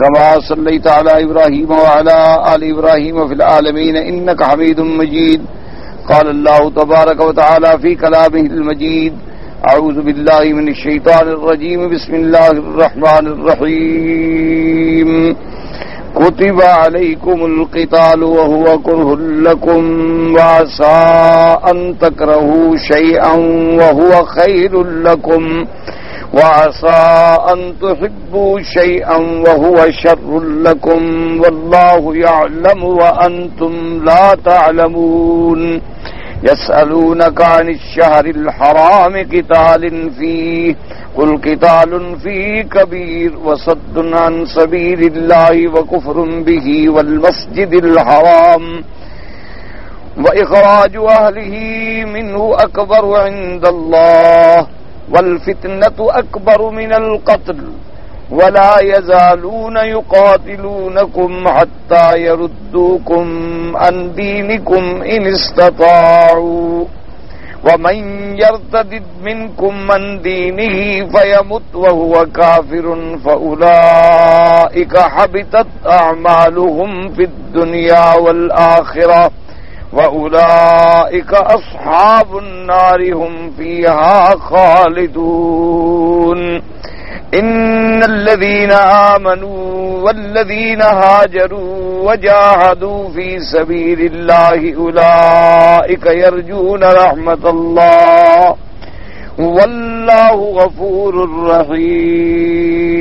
كما صليت على إبراهيم وعلى آل إبراهيم في العالمين إنك حميد مجيد. قال الله تبارك وتعالى في كلامه المجيد: أعوذ بالله من الشيطان الرجيم. بسم الله الرحمن الرحيم. كتب عليكم القتال وهو كره لكم وعسى أن تكرهوا شيئا وهو خير لكم وعسى أن تحبوا شيئا وهو شر لكم والله يعلم وأنتم لا تعلمون. يسألونك عن الشهر الحرام قتال فيه قل قتال فيه كبير وصد عن سبيل الله وكفر به والمسجد الحرام وإخراج أهله منه أكبر عند الله والفتنة أكبر من القتل ولا يزالون يقاتلونكم حتى يردوكم عن دينكم إن استطاعوا ومن يرتد منكم عن دينه فيمت وهو كافر فأولئك حبطت أعمالهم في الدنيا والآخرة وأولئك أصحاب النار هم فيها خالدون. إن الذين آمنوا والذين هاجروا وجاهدوا في سبيل الله أولئك يرجون رحمة الله والله غفور رحيم.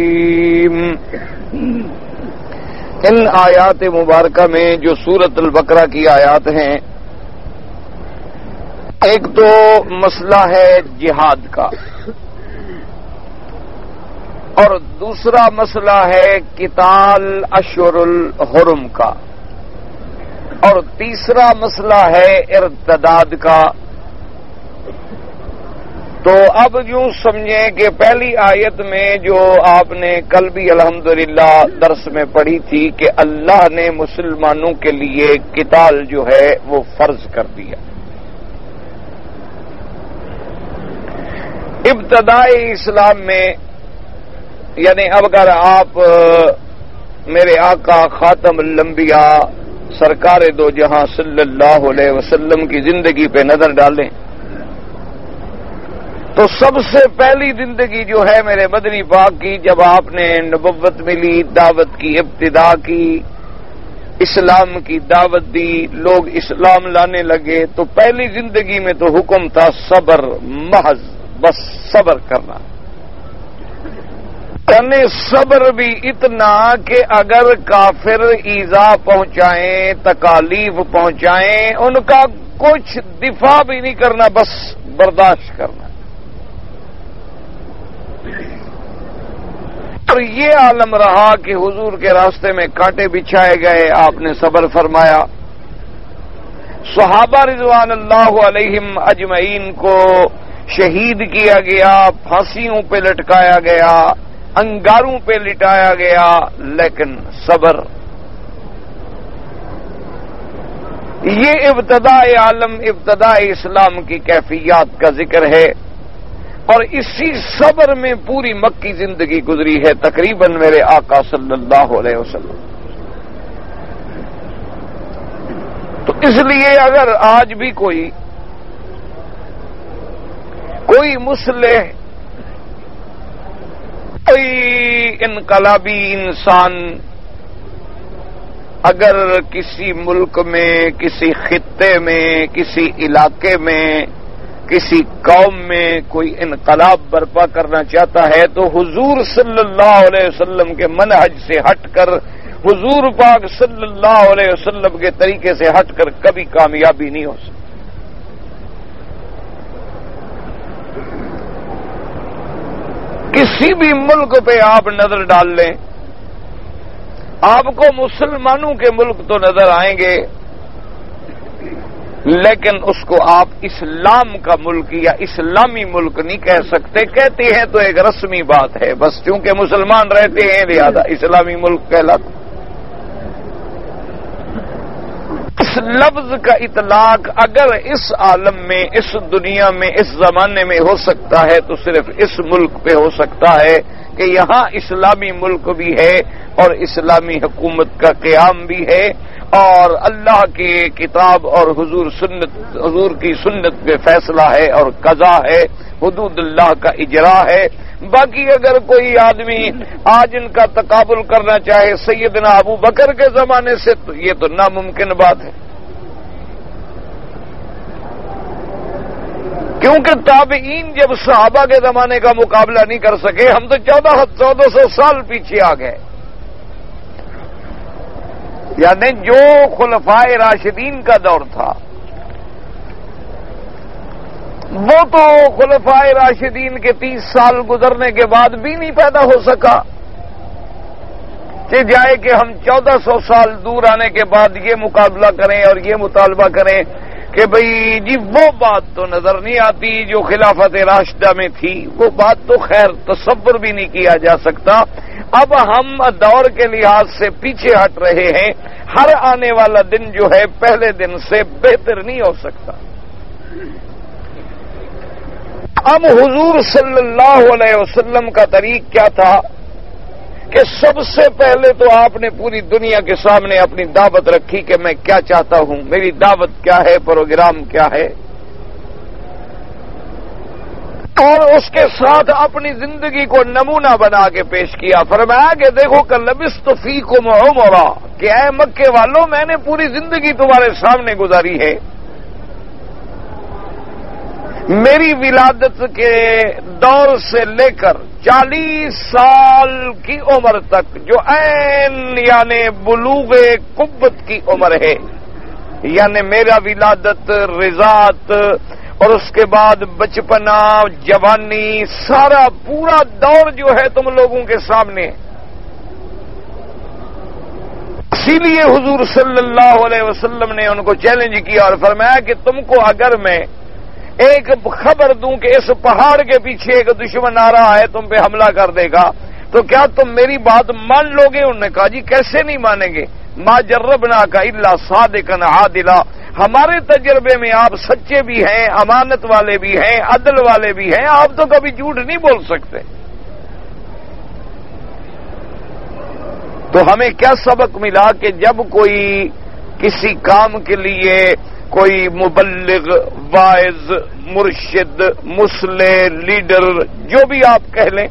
ان آیات مبارکہ میں جو سورۃ البقرہ کی آیات ہیں، ایک تو مسئلہ ہے جہاد کا اور دوسرا مسئلہ ہے قتال اشہر الحرم کا اور تیسرا مسئلہ ہے ارتداد کا. تو اب یوں سمجھیں کہ پہلی آیت میں جو آپ نے کل بھی الحمدللہ درس میں پڑھی تھی کہ اللہ نے مسلمانوں کے لیے قتال جو ہے وہ فرض کر دیا. ابتدائی اسلام میں یعنی اب اگر آپ میرے آقا خاتم الانبیاء سرکار دو جہاں صلی اللہ علیہ وسلم کی زندگی پہ نظر ڈالیں تو سب سے پہلی زندگی جو ہے میرے مدنی پاک کی، جب آپ نے نبوت ملی، دعوت کی ابتدا کی، اسلام کی دعوت دی، لوگ اسلام لانے لگے، تو پہلی زندگی میں تو حکم تھا صبر محض، بس صبر کرنا. یعنی صبر بھی اتنا کہ اگر کافر ایذا پہنچائیں، تکالیف پہنچائیں، ان کا کچھ دفاع بھی نہیں کرنا، بس برداشت کرنا. اور یہ عالم رہا کہ حضور کے راستے میں کانٹے بچھائے گئے، آپ نے صبر فرمایا. صحابہ رضوان اللہ علیہم اجمعین کو شہید کیا گیا، پھانسیوں پہ لٹکایا گیا، انگاروں پہ لٹایا گیا، لیکن صبر. یہ ابتداء عالم، ابتداء اسلام کی کیفیات کا ذکر ہے اور اسی صبر میں پوری مکی زندگی گزری ہے تقریباً میرے آقا صلی اللہ علیہ وسلم. تو اس لیے اگر آج بھی کوئی مصلح، کوئی انقلابی انسان اگر کسی ملک میں، کسی خطے میں، کسی علاقے میں، کسی قوم میں کوئی انقلاب برپا کرنا چاہتا ہے تو حضور صلی اللہ علیہ وسلم کے منہج سے ہٹ کر، حضور پاک صلی اللہ علیہ وسلم کے طریقے سے ہٹ کر کبھی کامیابی نہیں ہو سکتی. کسی بھی ملک پہ آپ نظر ڈال لیں، آپ کو مسلمانوں کے ملک تو نظر آئیں گے، لیکن اس کو آپ اسلام کا ملک یا اسلامی ملک نہیں کہہ سکتے. کہتے ہیں تو ایک رسمی بات ہے، بس چونکہ مسلمان رہتے ہیں لہذا اسلامی ملک کہلاتا. اس لفظ کا اطلاق اگر اس عالم میں، اس دنیا میں، اس زمانے میں ہو سکتا ہے تو صرف اس ملک پہ ہو سکتا ہے کہ یہاں اسلامی ملک بھی ہے اور اسلامی حکومت کا قیام بھی ہے اور اللہ کی کتاب اور حضور کی سنت پہ فیصلہ ہے اور قضا ہے، حدود اللہ کا اجرا ہے۔ باقی اگر کوئی آدمی آج ان کا تقابل کرنا چاہے سیدنا ابو بکر کے زمانے سے تو یہ تو ناممکن بات ہے، کیونکہ تابعین جب صحابہ کے زمانے کا مقابلہ نہیں کر سکے، ہم تو 1400 سال پیچھے آ گئے۔ یعنی جو خلفائے راشدین کا دور تھا وہ تو خلفائے راشدین کے 30 سال گزرنے کے بعد بھی نہیں پیدا ہو سکا کہ جائے کہ ہم 1400 سال دور آنے کے بعد یہ مقابلہ کریں اور یہ مطالبہ کریں کہ بھئی جی وہ بات تو نظر نہیں آتی جو خلافت راشدہ میں تھی، وہ بات تو خیر تصور بھی نہیں کیا جا سکتا۔ اب ہم دور کے لحاظ سے پیچھے ہٹ رہے ہیں، ہر آنے والا دن جو ہے پہلے دن سے بہتر نہیں ہو سکتا۔ اب حضور صلی اللہ علیہ وسلم کا طریق کیا تھا کہ سب سے پہلے تو آپ نے پوری دنیا کے سامنے اپنی دعوت رکھی کہ میں کیا چاہتا ہوں، میری دعوت کیا ہے، پروگرام کیا ہے، اور اس کے ساتھ اپنی زندگی کو نمونہ بنا کے پیش کیا۔ فرمایا کہ دیکھو کہ لبثت فیکم عمرا، کہ اے مکے والوں میں نے پوری زندگی تمہارے سامنے گزاری ہے۔ میری ولادت کے دور سے لے کر 40 سال کی عمر تک جو عین یعنی بلوغ قوت کی عمر ہے، یعنی میرا ولادت، رضاعت اور اس کے بعد بچپنا، جوانی، سارا پورا دور جو ہے تم لوگوں کے سامنے۔ اسی لیے حضور صلی اللہ علیہ وسلم نے ان کو چیلنج کیا اور فرمایا کہ تم کو اگر میں ایک خبر دوں کہ اس پہاڑ کے پیچھے ایک دشمن آ رہا ہے، تم پہ حملہ کر دے گا، تو کیا تم میری بات مان لو گے؟ انہوں نے کہا جی کیسے نہیں مانیں گے، ما جربنا کا الا صادقا عادلا، ہمارے تجربے میں آپ سچے بھی ہیں، امانت والے بھی ہیں، عدل والے بھی ہیں، آپ تو کبھی جھوٹ نہیں بول سکتے۔ تو ہمیں کیا سبق ملا کہ جب کوئی کسی کام کے لیے کوئی مبلغ، واعظ، مرشد، مصلح، لیڈر، جو بھی آپ کہہ لیں،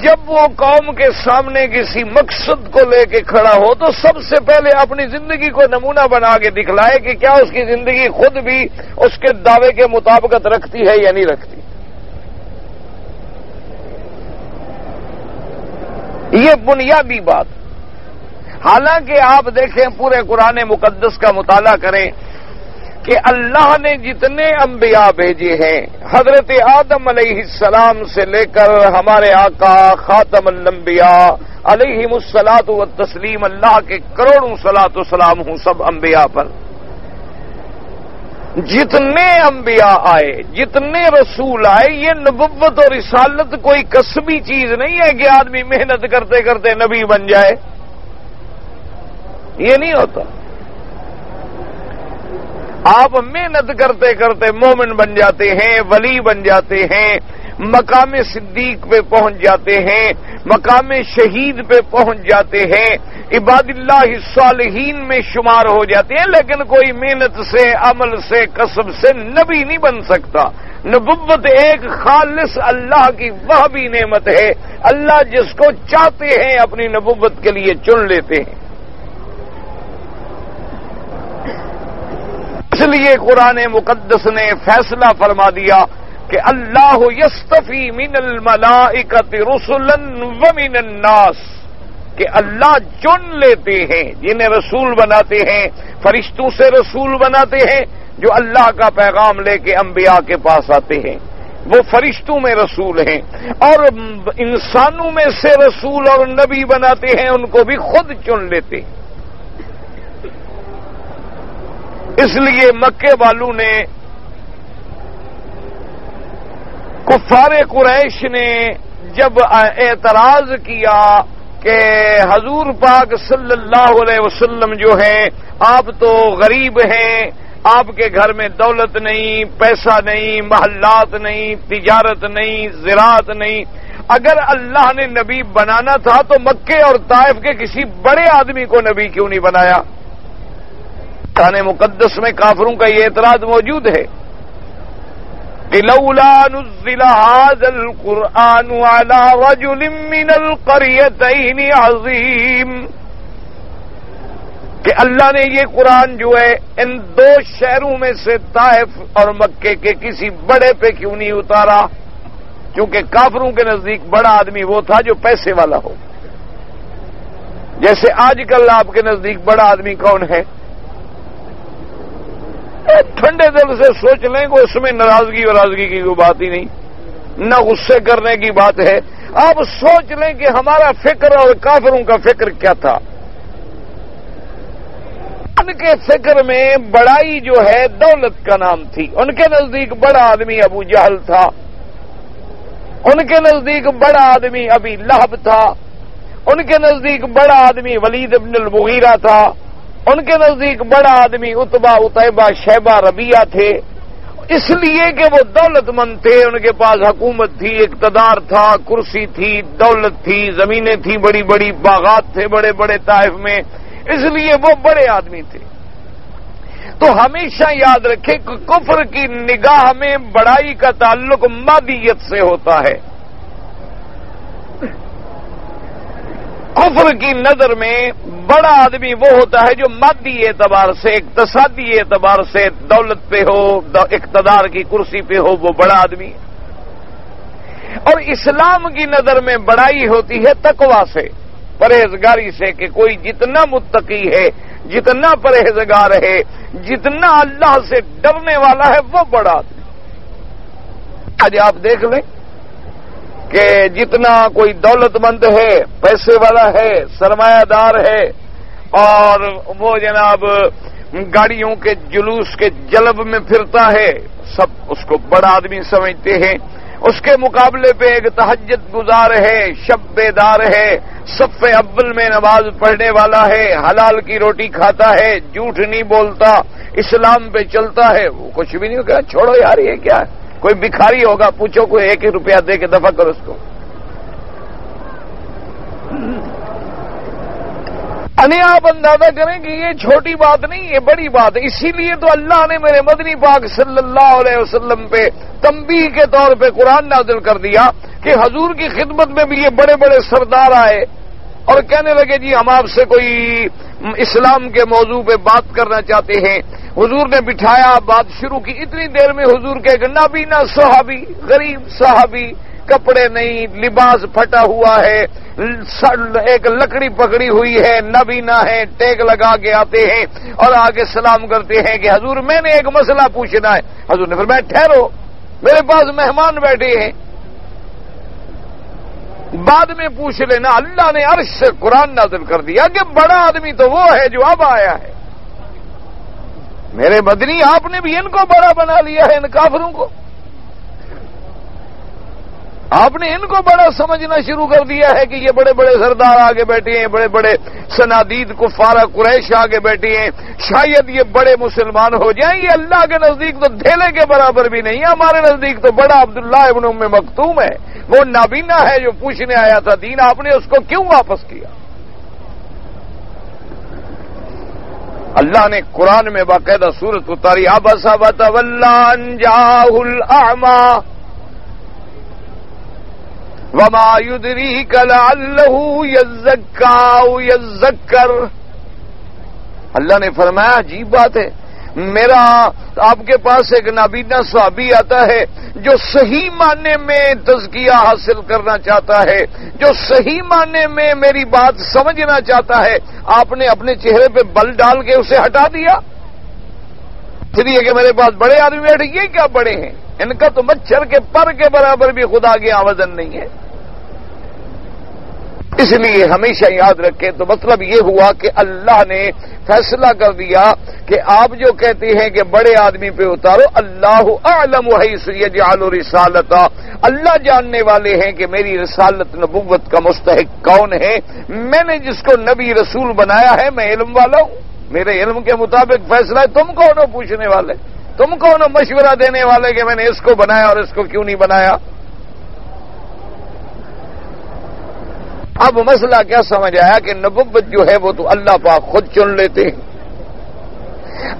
جب وہ قوم کے سامنے کسی مقصد کو لے کے کھڑا ہو تو سب سے پہلے اپنی زندگی کو نمونہ بنا کے دکھلائے کہ کیا اس کی زندگی خود بھی اس کے دعوے کے مطابقت رکھتی ہے یا نہیں رکھتی۔ یہ بنیادی بات۔ حالانکہ آپ دیکھیں پورے قرآن مقدس کا مطالعہ کریں کہ اللہ نے جتنے انبیاء بھیجے ہیں، حضرت آدم علیہ السلام سے لے کر ہمارے آقا خاتم الانبیاء علیہم الصلاۃ والتسلیم، اللہ کے کروڑوں صلاۃ و سلام ہوں سب انبیاء پر، جتنے انبیاء آئے، جتنے رسول آئے، یہ نبوت اور رسالت کوئی کسبی چیز نہیں ہے کہ آدمی محنت کرتے کرتے نبی بن جائے، یہ نہیں ہوتا۔ آپ محنت کرتے کرتے مومن بن جاتے ہیں، ولی بن جاتے ہیں، مقام صدیق پہ پہنچ جاتے ہیں، مقام شہید پہ پہنچ جاتے ہیں، عباد اللہ الصالحین میں شمار ہو جاتے ہیں، لیکن کوئی محنت سے، عمل سے، کسب سے نبی نہیں بن سکتا۔ نبوت ایک خالص اللہ کی وہبی نعمت ہے، اللہ جس کو چاہتے ہیں اپنی نبوت کے لیے چن لیتے ہیں۔ اس لیے قرآن مقدس نے فیصلہ فرما دیا کہ اللہ یصطفی من الملائکۃ رسلا ومن الناس، کہ اللہ چن لیتے ہیں، جنہیں رسول بناتے ہیں، فرشتوں سے رسول بناتے ہیں جو اللہ کا پیغام لے کے انبیاء کے پاس آتے ہیں، وہ فرشتوں میں رسول ہیں، اور انسانوں میں سے رسول اور نبی بناتے ہیں، ان کو بھی خود چن لیتے ہیں۔ اس لیے مکے والوں نے، کفار قریش نے جب اعتراض کیا کہ حضور پاک صلی اللہ علیہ وسلم جو ہیں آپ تو غریب ہیں، آپ کے گھر میں دولت نہیں، پیسہ نہیں، محلات نہیں، تجارت نہیں، زراعت نہیں۔ اگر اللہ نے نبی بنانا تھا تو مکے اور طائف کے کسی بڑے آدمی کو نبی کیوں نہیں بنایا؟ قرآن مقدس میں کافروں کا یہ اعتراض موجود ہے کہ لولا نزل هذا القرآن على رجل من القريتين عظيم، کہ اللہ نے یہ قرآن جو ہے ان دو شہروں میں سے طائف اور مکے کے کسی بڑے پہ کیوں نہیں اتارا؟ کیونکہ کافروں کے نزدیک بڑا آدمی وہ تھا جو پیسے والا ہو۔ جیسے آج کل آپ کے نزدیک بڑا آدمی کون ہے؟ ٹھنڈے دل سے سوچ لیں کہ اس میں ناراضگی ورازگی کی کوئی بات ہی نہیں، نہ غصے کرنے کی بات ہے۔ آپ سوچ لیں کہ ہمارا فکر اور کافروں کا فکر کیا تھا۔ ان کے فکر میں بڑائی جو ہے دولت کا نام تھی۔ ان کے نزدیک بڑا آدمی ابو جہل تھا، ان کے نزدیک بڑا آدمی ابی لہب تھا، ان کے نزدیک بڑا آدمی ولید بن المغیرہ تھا، ان کے نزدیک بڑا آدمی عتبہ عتیبہ شیبہ ربیعہ تھے، اس لیے کہ وہ دولت مند تھے، ان کے پاس حکومت تھی، اقتدار تھا، کرسی تھی، دولت تھی، زمینیں تھیں، بڑی بڑی باغات تھے بڑے بڑے طائف میں، اس لیے وہ بڑے آدمی تھے۔ تو ہمیشہ یاد رکھیں کہ کفر کی نگاہ میں بڑائی کا تعلق مادیت سے ہوتا ہے۔ کفر کی نظر میں بڑا آدمی وہ ہوتا ہے جو مادی اعتبار سے، اقتصادی اعتبار سے دولت پہ ہو، اقتدار کی کرسی پہ ہو، وہ بڑا آدمی ہے۔ اور اسلام کی نظر میں بڑائی ہوتی ہے تقویٰ سے، پرہیزگاری سے، کہ کوئی جتنا متقی ہے، جتنا پرہیزگار ہے، جتنا اللہ سے ڈرنے والا ہے، وہ بڑا آدمی۔ آج آپ دیکھ لیں کہ جتنا کوئی دولت مند ہے، پیسے والا ہے، سرمایہ دار ہے، اور وہ جناب گاڑیوں کے جلوس کے جلب میں پھرتا ہے، سب اس کو بڑا آدمی سمجھتے ہیں۔ اس کے مقابلے پہ ایک تہجد گزار ہے، شب بیدار ہے، صف اول میں نماز پڑھنے والا ہے، حلال کی روٹی کھاتا ہے، جھوٹ نہیں بولتا، اسلام پہ چلتا ہے، وہ کچھ بھی نہیں کہا چھوڑو یار یہ کیا ہے، کوئی بھکاری ہوگا پوچھو، کوئی 1 روپیہ دے کے دفع کرو اس کو۔ آپ اندازہ کریں کہ یہ چھوٹی بات نہیں، یہ بڑی بات ہے۔ اسی لیے تو اللہ نے میرے مدنی پاک صلی اللہ علیہ وسلم پہ تنبیہ کے طور پہ قرآن نازل کر دیا کہ حضور کی خدمت میں بھی یہ بڑے بڑے سردار آئے اور کہنے لگے جی ہم آپ سے کوئی اسلام کے موضوع پہ بات کرنا چاہتے ہیں۔ حضور نے بٹھایا، بات شروع کی، اتنی دیر میں حضور کے ایک نابینا صحابی، غریب صحابی، کپڑے نہیں، لباس پھٹا ہوا ہے، ایک لکڑی پکڑی ہوئی ہے، نابینا ہے، ٹیک لگا کے آتے ہیں اور آگے سلام کرتے ہیں کہ حضور میں نے ایک مسئلہ پوچھنا ہے۔ حضور نے فرمایا ٹھہرو، میرے پاس مہمان بیٹھے ہیں، بعد میں پوچھ لینا۔ اللہ نے عرش سے قرآن نازل کر دیا کہ بڑا آدمی تو وہ ہے جو اب آیا ہے۔ میرے مدنی آپ نے بھی ان کو بڑا بنا لیا ہے، ان کافروں کو آپ نے ان کو بڑا سمجھنا شروع کر دیا ہے کہ یہ بڑے بڑے سردار آگے بیٹھے ہیں، بڑے بڑے سنادید کفار قریش آگے بیٹھے ہیں، شاید یہ بڑے مسلمان ہو جائیں۔ یہ اللہ کے نزدیک تو دھیلے کے برابر بھی نہیں ہے، ہمارے نزدیک تو بڑا عبداللہ ابن ام مکتوم ہے، وہ نابینا ہے جو پوچھنے آیا تھا دین، آپ نے اس کو کیوں واپس کیا؟ اللہ نے قرآن میں باقاعدہ سورت اتاری، عبس وتولی ان جاءہ الاعمی وما يدريك لعله يزكى او يذكر۔ اللہ نے فرمایا عجیب بات ہے، میرا آپ کے پاس ایک نابینا صحابی آتا ہے جو صحیح معنی میں تزکیہ حاصل کرنا چاہتا ہے، جو صحیح معنی میں میری بات سمجھنا چاہتا ہے، آپ نے اپنے چہرے پہ بل ڈال کے اسے ہٹا دیا، اس لیے کہ میرے پاس بڑے آدمی بیٹھے۔ یہ کیا بڑے ہیں، ان کا تو مچھر کے پر کے برابر بھی خدا کے وزن نہیں ہے۔ اس لیے ہمیشہ یاد رکھیں، تو مطلب یہ ہوا کہ اللہ نے فیصلہ کر دیا کہ آپ جو کہتے ہیں کہ بڑے آدمی پہ اتارو، اللہ اعلم حیث یجعل رسالتہ، اللہ جاننے والے ہیں کہ میری رسالت نبوت کا مستحق کون ہے، میں نے جس کو نبی رسول بنایا ہے میں علم والا ہوں، میرے علم کے مطابق فیصلہ ہے، تم کون ہو پوچھنے والے، تم کون ہو مشورہ دینے والے کہ میں نے اس کو بنایا اور اس کو کیوں نہیں بنایا۔ اب مسئلہ کیا سمجھ آیا کہ نبوت جو ہے وہ تو اللہ پاک خود چن لیتے ہیں۔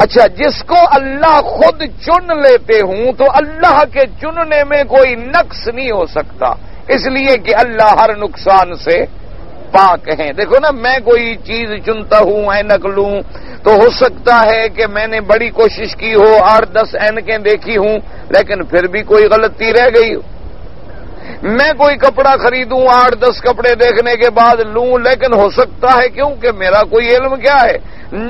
اچھا، جس کو اللہ خود چن لیتے ہوں تو اللہ کے چننے میں کوئی نقص نہیں ہو سکتا، اس لیے کہ اللہ ہر نقصان سے پاک ہیں۔ دیکھو نا، میں کوئی چیز چنتا ہوں، اینک لوں تو ہو سکتا ہے کہ میں نے بڑی کوشش کی ہو، 8-10 اینکیں دیکھی ہوں، لیکن پھر بھی کوئی غلطی رہ گئی ہو۔ میں کوئی کپڑا خریدوں، 8-10 کپڑے دیکھنے کے بعد لوں، لیکن ہو سکتا ہے کیونکہ میرا کوئی علم کیا ہے،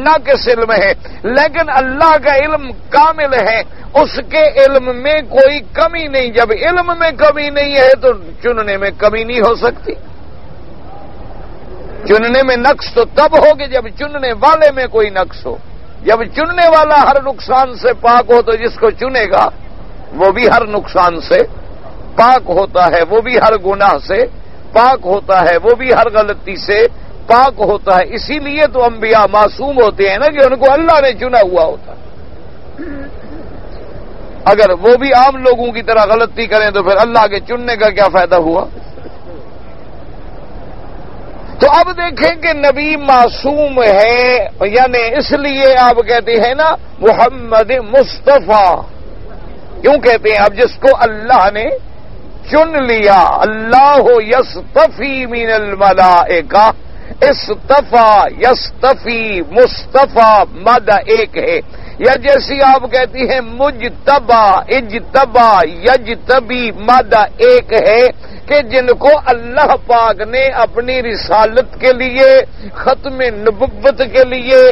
ناقص علم ہے، لیکن اللہ کا علم کامل ہے، اس کے علم میں کوئی کمی نہیں۔ جب علم میں کمی نہیں ہے تو چننے میں کمی نہیں ہو سکتی۔ چننے میں نقص تو تب ہوگی جب چننے والے میں کوئی نقص ہو۔ جب چننے والا ہر نقصان سے پاک ہو تو جس کو چنے گا وہ بھی ہر نقصان سے پاک ہوتا ہے، وہ بھی ہر گناہ سے پاک ہوتا ہے، وہ بھی ہر غلطی سے پاک ہوتا ہے۔ اسی لیے تو انبیاء معصوم ہوتے ہیں نا کہ ان کو اللہ نے چنا ہوا ہوتا ہے۔ اگر وہ بھی عام لوگوں کی طرح غلطی کریں تو پھر اللہ کے چننے کا کیا فائدہ ہوا؟ تو اب دیکھیں کہ نبی معصوم ہے، یعنی اس لیے آپ کہتے ہیں نا محمد مصطفیٰ، کیوں کہتے ہیں؟ اب جس کو اللہ نے چن لیا، اللہ یصطفی من الملائکہ، استفا یستفی مصطفیٰ مادہ ایک ہے، یا جیسی آپ کہتی ہیں مجتبا اجتبا یجتبی مادہ ایک ہے کہ جن کو اللہ پاک نے اپنی رسالت کے لیے، ختم نبوت کے لیے،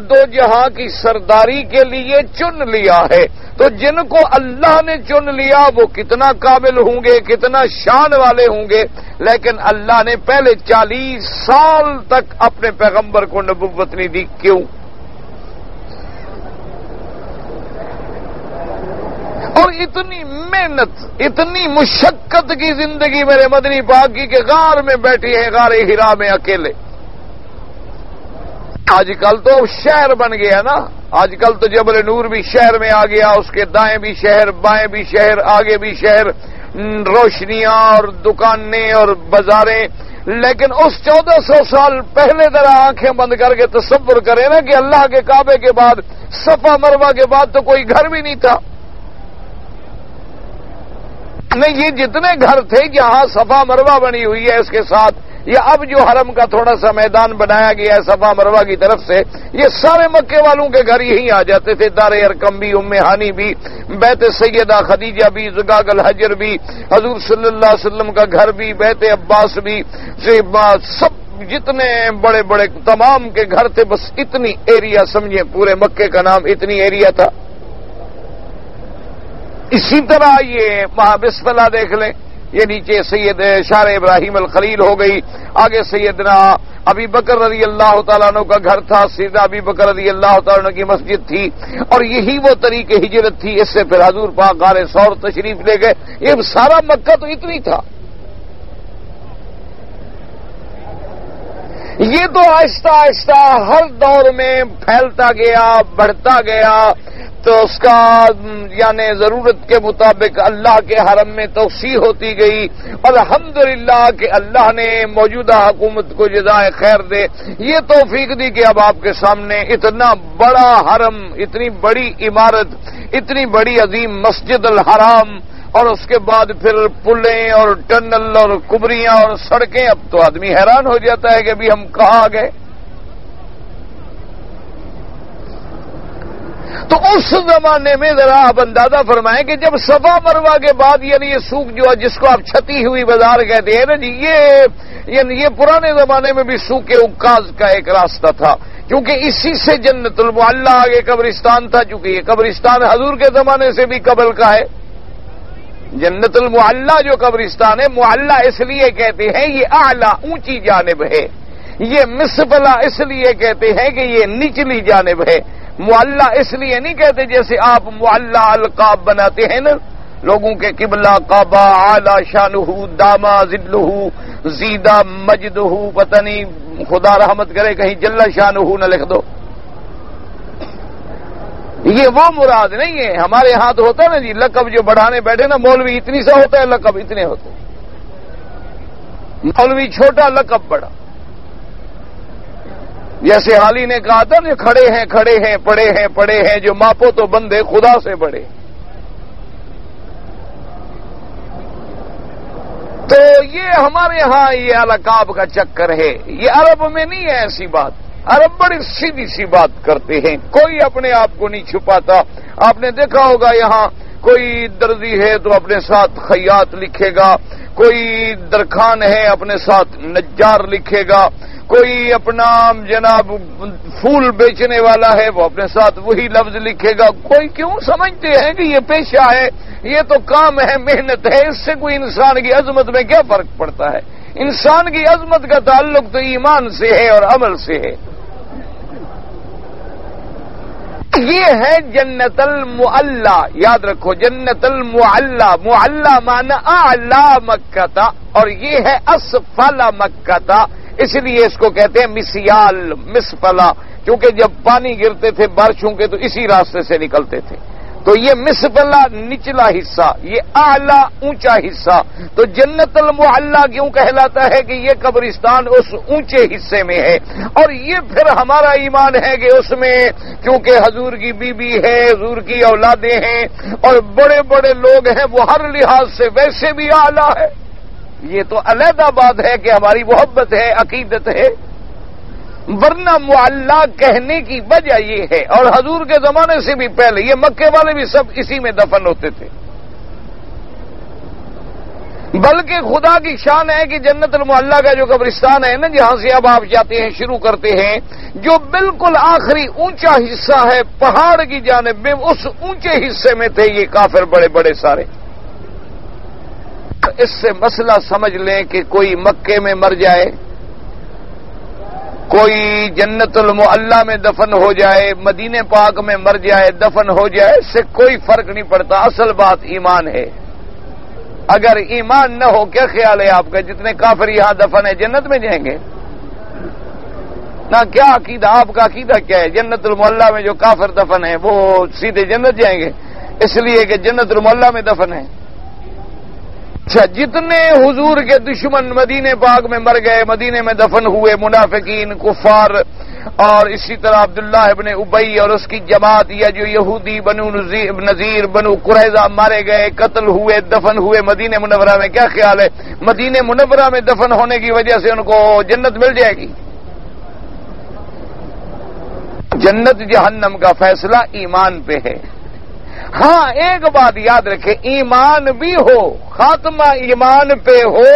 دو جہاں کی سرداری کے لیے چن لیا ہے۔ تو جن کو اللہ نے چن لیا وہ کتنا قابل ہوں گے، کتنا شان والے ہوں گے، لیکن اللہ نے پہلے 40 سال تک اپنے پیغمبر کو نبوت نہیں دی۔ کیوں؟ اور اتنی محنت، اتنی مشقت کی زندگی میرے مدنی پاک کی کہ غار میں بیٹھی ہے، غار ہرا میں اکیلے۔ آج کل تو شہر بن گیا نا، آج کل تو جبل نور بھی شہر میں آ گیا، اس کے دائیں بھی شہر، بائیں بھی شہر، آگے بھی شہر، روشنیاں اور دکانیں اور بازاریں۔ لیکن اس 1400 سال پہلے ذرا آنکھیں بند کر کے تصور کریں نا کہ اللہ کے کعبے کے بعد، صفا مروہ کے بعد تو کوئی گھر بھی نہیں تھا۔ نہیں، یہ جتنے گھر تھے جہاں صفا مروہ بنی ہوئی ہے اس کے ساتھ، یا اب جو حرم کا تھوڑا سا میدان بنایا گیا ہے صفا مروہ کی طرف سے، یہ سارے مکے والوں کے گھر یہیں آ جاتے تھے۔ دار ارقم بھی، ام ہانی بھی، بیت سیدہ خدیجہ بھی، زقاق الحجر بھی، حضور صلی اللہ علیہ وسلم کا گھر بھی، بیت عباس بھی، سب جتنے بڑے بڑے تمام کے گھر تھے، بس اتنی ایریا سمجھیں، پورے مکے کا نام اتنی ایریا تھا۔ اسی طرح یہ وہاں بسم اللہ دیکھ لیں، یہ نیچے سید شار ابراہیم الخلیل ہو گئی، آگے سیدنا ابی بکر رضی اللہ تعالیٰ عنہ کا گھر تھا، سیدنا ابی بکر رضی اللہ تعالیٰ عنہ کی مسجد تھی، اور یہی وہ طریق ہجرت تھی۔ اس سے پھر حضور پاک غار ثور تشریف لے گئے۔ یہ سارا مکہ تو اتنی تھا۔ یہ تو آہستہ آہستہ ہر دور میں پھیلتا گیا، بڑھتا گیا، تو اس کا یعنی ضرورت کے مطابق اللہ کے حرم میں توسیع ہوتی گئی۔ الحمدللہ کہ اللہ نے موجودہ حکومت کو جزائے خیر دے، یہ توفیق دی کہ اب آپ کے سامنے اتنا بڑا حرم، اتنی بڑی عمارت، اتنی بڑی عظیم مسجد الحرام، اور اس کے بعد پھر پلیں اور ٹنل اور کبریاں اور سڑکیں۔ اب تو آدمی حیران ہو جاتا ہے کہ ابھی ہم کہاں گئے۔ تو اس زمانے میں ذرا آپ اندازہ فرمائیں کہ جب صفا مروہ کے بعد یعنی یہ سوق جو ہے جس کو آپ چھتی ہوئی بازار کہتے ہیں نا جی، یہ پرانے زمانے میں بھی سوق عکاظ کا ایک راستہ تھا، کیونکہ اسی سے جنت المعلی آگے قبرستان تھا، چونکہ یہ قبرستان حضور کے زمانے سے بھی قبل کا ہے۔ جنت المعلی جو قبرستان ہے، معلی اس لیے کہتے ہیں یہ اعلیٰ اونچی جانب ہے، یہ مسفلا اس لیے کہتے ہیں کہ یہ نچلی جانب ہے، معلّا اس لیے نہیں کہتے جیسے آپ معلّا القاب بناتے ہیں نا لوگوں کے، قبلہ کعبہ، اعلی شانہ، داما ذلہ، زیدہ مجدہ، پتہ نہیں خدا رحمت کرے کہیں جل شانہ نہ لکھ دو، یہ وہ مراد نہیں ہے۔ ہمارے ہاں تو ہوتا ہے نا جی لقب جو بڑھانے بیٹھے نا، مولوی اتنی سا ہوتا ہے، لقب اتنے ہوتے ہیں، مولوی چھوٹا لقب بڑا، جیسے حالی نے کہا تھا جو کھڑے ہیں پڑے ہیں جو ماپو تو بندے خدا سے بڑے۔ تو یہ ہمارے ہاں یہ القاب کا چکر ہے، یہ عرب میں نہیں ہے ایسی بات۔ عرب بڑی سیدھی سی بات کرتے ہیں، کوئی اپنے آپ کو نہیں چھپاتا۔ آپ نے دیکھا ہوگا یہاں کوئی درزی ہے تو اپنے ساتھ خیاط لکھے گا، کوئی درخان ہے اپنے ساتھ نجار لکھے گا، کوئی اپنا جناب پھول بیچنے والا ہے وہ اپنے ساتھ وہی لفظ لکھے گا۔ کوئی کیوں سمجھتے ہیں کہ یہ پیشہ ہے، یہ تو کام ہے، محنت ہے، اس سے کوئی انسان کی عظمت میں کیا فرق پڑتا ہے؟ انسان کی عظمت کا تعلق تو ایمان سے ہے اور عمل سے ہے۔ یہ ہے جنت المعلا، یاد رکھو جنت المعلا، معلا معنی اعلی مکہ، اور یہ ہے اسفل مکہ، اس لیے اس کو کہتے ہیں مسیال، مسفلا، کیونکہ جب پانی گرتے تھے بارشوں کے تو اسی راستے سے نکلتے تھے۔ تو یہ مسفلا نچلا حصہ، یہ اعلی اونچا حصہ۔ تو جنت المعلا کیوں کہلاتا ہے کہ یہ قبرستان اس اونچے حصے میں ہے، اور یہ پھر ہمارا ایمان ہے کہ اس میں کیونکہ حضور کی بیوی ہے، حضور کی اولادیں ہیں اور بڑے بڑے لوگ ہیں، وہ ہر لحاظ سے ویسے بھی اعلی ہے۔ یہ تو علیحدہ بات ہے کہ ہماری محبت ہے، عقیدت ہے، ورنہ معلّا کہنے کی وجہ یہ ہے، اور حضور کے زمانے سے بھی پہلے یہ مکے والے بھی سب اسی میں دفن ہوتے تھے۔ بلکہ خدا کی شان ہے کہ جنت المعلا کا جو قبرستان ہے نا، جہاں سے اب آپ جاتے ہیں شروع کرتے ہیں، جو بالکل آخری اونچا حصہ ہے پہاڑ کی جانب میں، اس اونچے حصے میں تھے یہ کافر بڑے بڑے سارے۔ اس سے مسئلہ سمجھ لیں کہ کوئی مکے میں مر جائے، کوئی جنت المعلا میں دفن ہو جائے، مدینے پاک میں مر جائے، دفن ہو جائے، اس سے کوئی فرق نہیں پڑتا، اصل بات ایمان ہے۔ اگر ایمان نہ ہو کیا خیال ہے آپ کا جتنے کافر یہاں دفن ہے جنت میں جائیں گے؟ نہ کیا عقیدہ آپ کا عقیدہ کیا ہے؟ جنت المعلا میں جو کافر دفن ہیں وہ سیدھے جنت جائیں گے اس لیے کہ جنت المعلا میں دفن ہے؟ اچھا، جتنے حضور کے دشمن مدینے پاک میں مر گئے، مدینے میں دفن ہوئے، منافقین، کفار، اور اسی طرح عبداللہ ابن ابی اور اس کی جماعت، یا جو یہودی بنو نذیر، بنو قریظہ مارے گئے، قتل ہوئے، دفن ہوئے مدینہ منورہ میں، کیا خیال ہے مدینہ منورہ میں دفن ہونے کی وجہ سے ان کو جنت مل جائے گی؟ جنت جہنم کا فیصلہ ایمان پہ ہے۔ ہاں ایک بات یاد رکھے، ایمان بھی ہو، خاتمہ ایمان پہ ہو،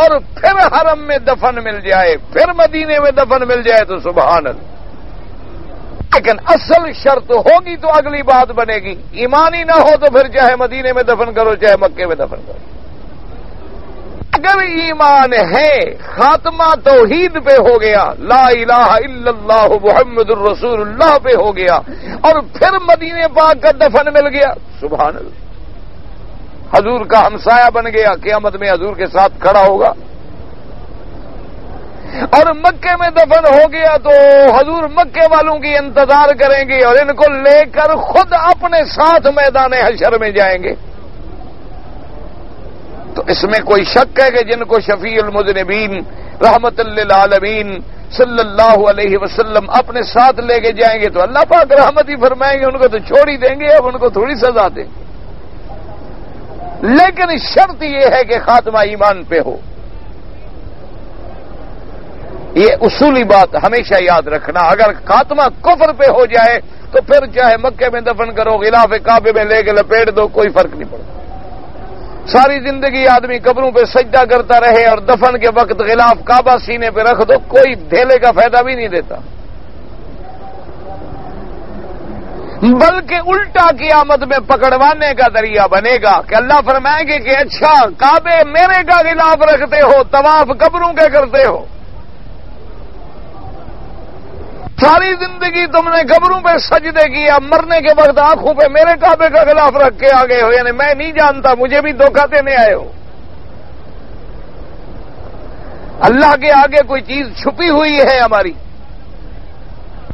اور پھر حرم میں دفن مل جائے، پھر مدینے میں دفن مل جائے تو سبحان اللہ۔ لیکن اصل شرط ہوگی تو اگلی بات بنے گی، ایمان ہی نہ ہو تو پھر چاہے مدینے میں دفن کرو چاہے مکے میں دفن کرو۔ اگر ایمان ہے، خاتمہ توحید پہ ہو گیا، لا الہ الا اللہ محمد الرسول اللہ پہ ہو گیا، اور پھر مدینے پاک کا دفن مل گیا، سبحان اللہ، حضور کا ہمسایہ بن گیا، قیامت میں حضور کے ساتھ کھڑا ہوگا۔ اور مکے میں دفن ہو گیا تو حضور مکے والوں کی انتظار کریں گے اور ان کو لے کر خود اپنے ساتھ میدان حشر میں جائیں گے۔ تو اس میں کوئی شک ہے کہ جن کو شفیع المذنبین رحمت للعالمین صلی اللہ علیہ وسلم اپنے ساتھ لے کے جائیں گے تو اللہ پاک رحمت ہی فرمائیں گے، ان کو تو چھوڑ ہی دیں گے، اب ان کو تھوڑی سزا دیں گے۔ لیکن شرط یہ ہے کہ خاتمہ ایمان پہ ہو۔ یہ اصولی بات ہمیشہ یاد رکھنا، اگر خاتمہ کفر پہ ہو جائے تو پھر چاہے مکے میں دفن کرو، غلاف کعبے میں لے کے لپیٹ دو، کوئی فرق نہیں پڑتا۔ ساری زندگی آدمی قبروں پہ سجدہ کرتا رہے اور دفن کے وقت غلاف کعبہ سینے پہ رکھ دو، کوئی ڈھیلے کا فائدہ بھی نہیں دیتا، بلکہ الٹا قیامت میں پکڑوانے کا ذریعہ بنے گا کہ اللہ فرمائیں گے کہ اچھا کعبے میرے کا غلاف رکھتے ہو، طواف قبروں کے کرتے ہو، ساری زندگی تم نے قبروں پہ سجدے کیا، مرنے کے وقت آنکھوں پہ میرے کعبے کا غلاف رکھ کے آ گئے ہو، یعنی میں نہیں جانتا، مجھے بھی دھوکہ دینے آئے ہو۔ اللہ کے آگے کوئی چیز چھپی ہوئی ہے ہماری؟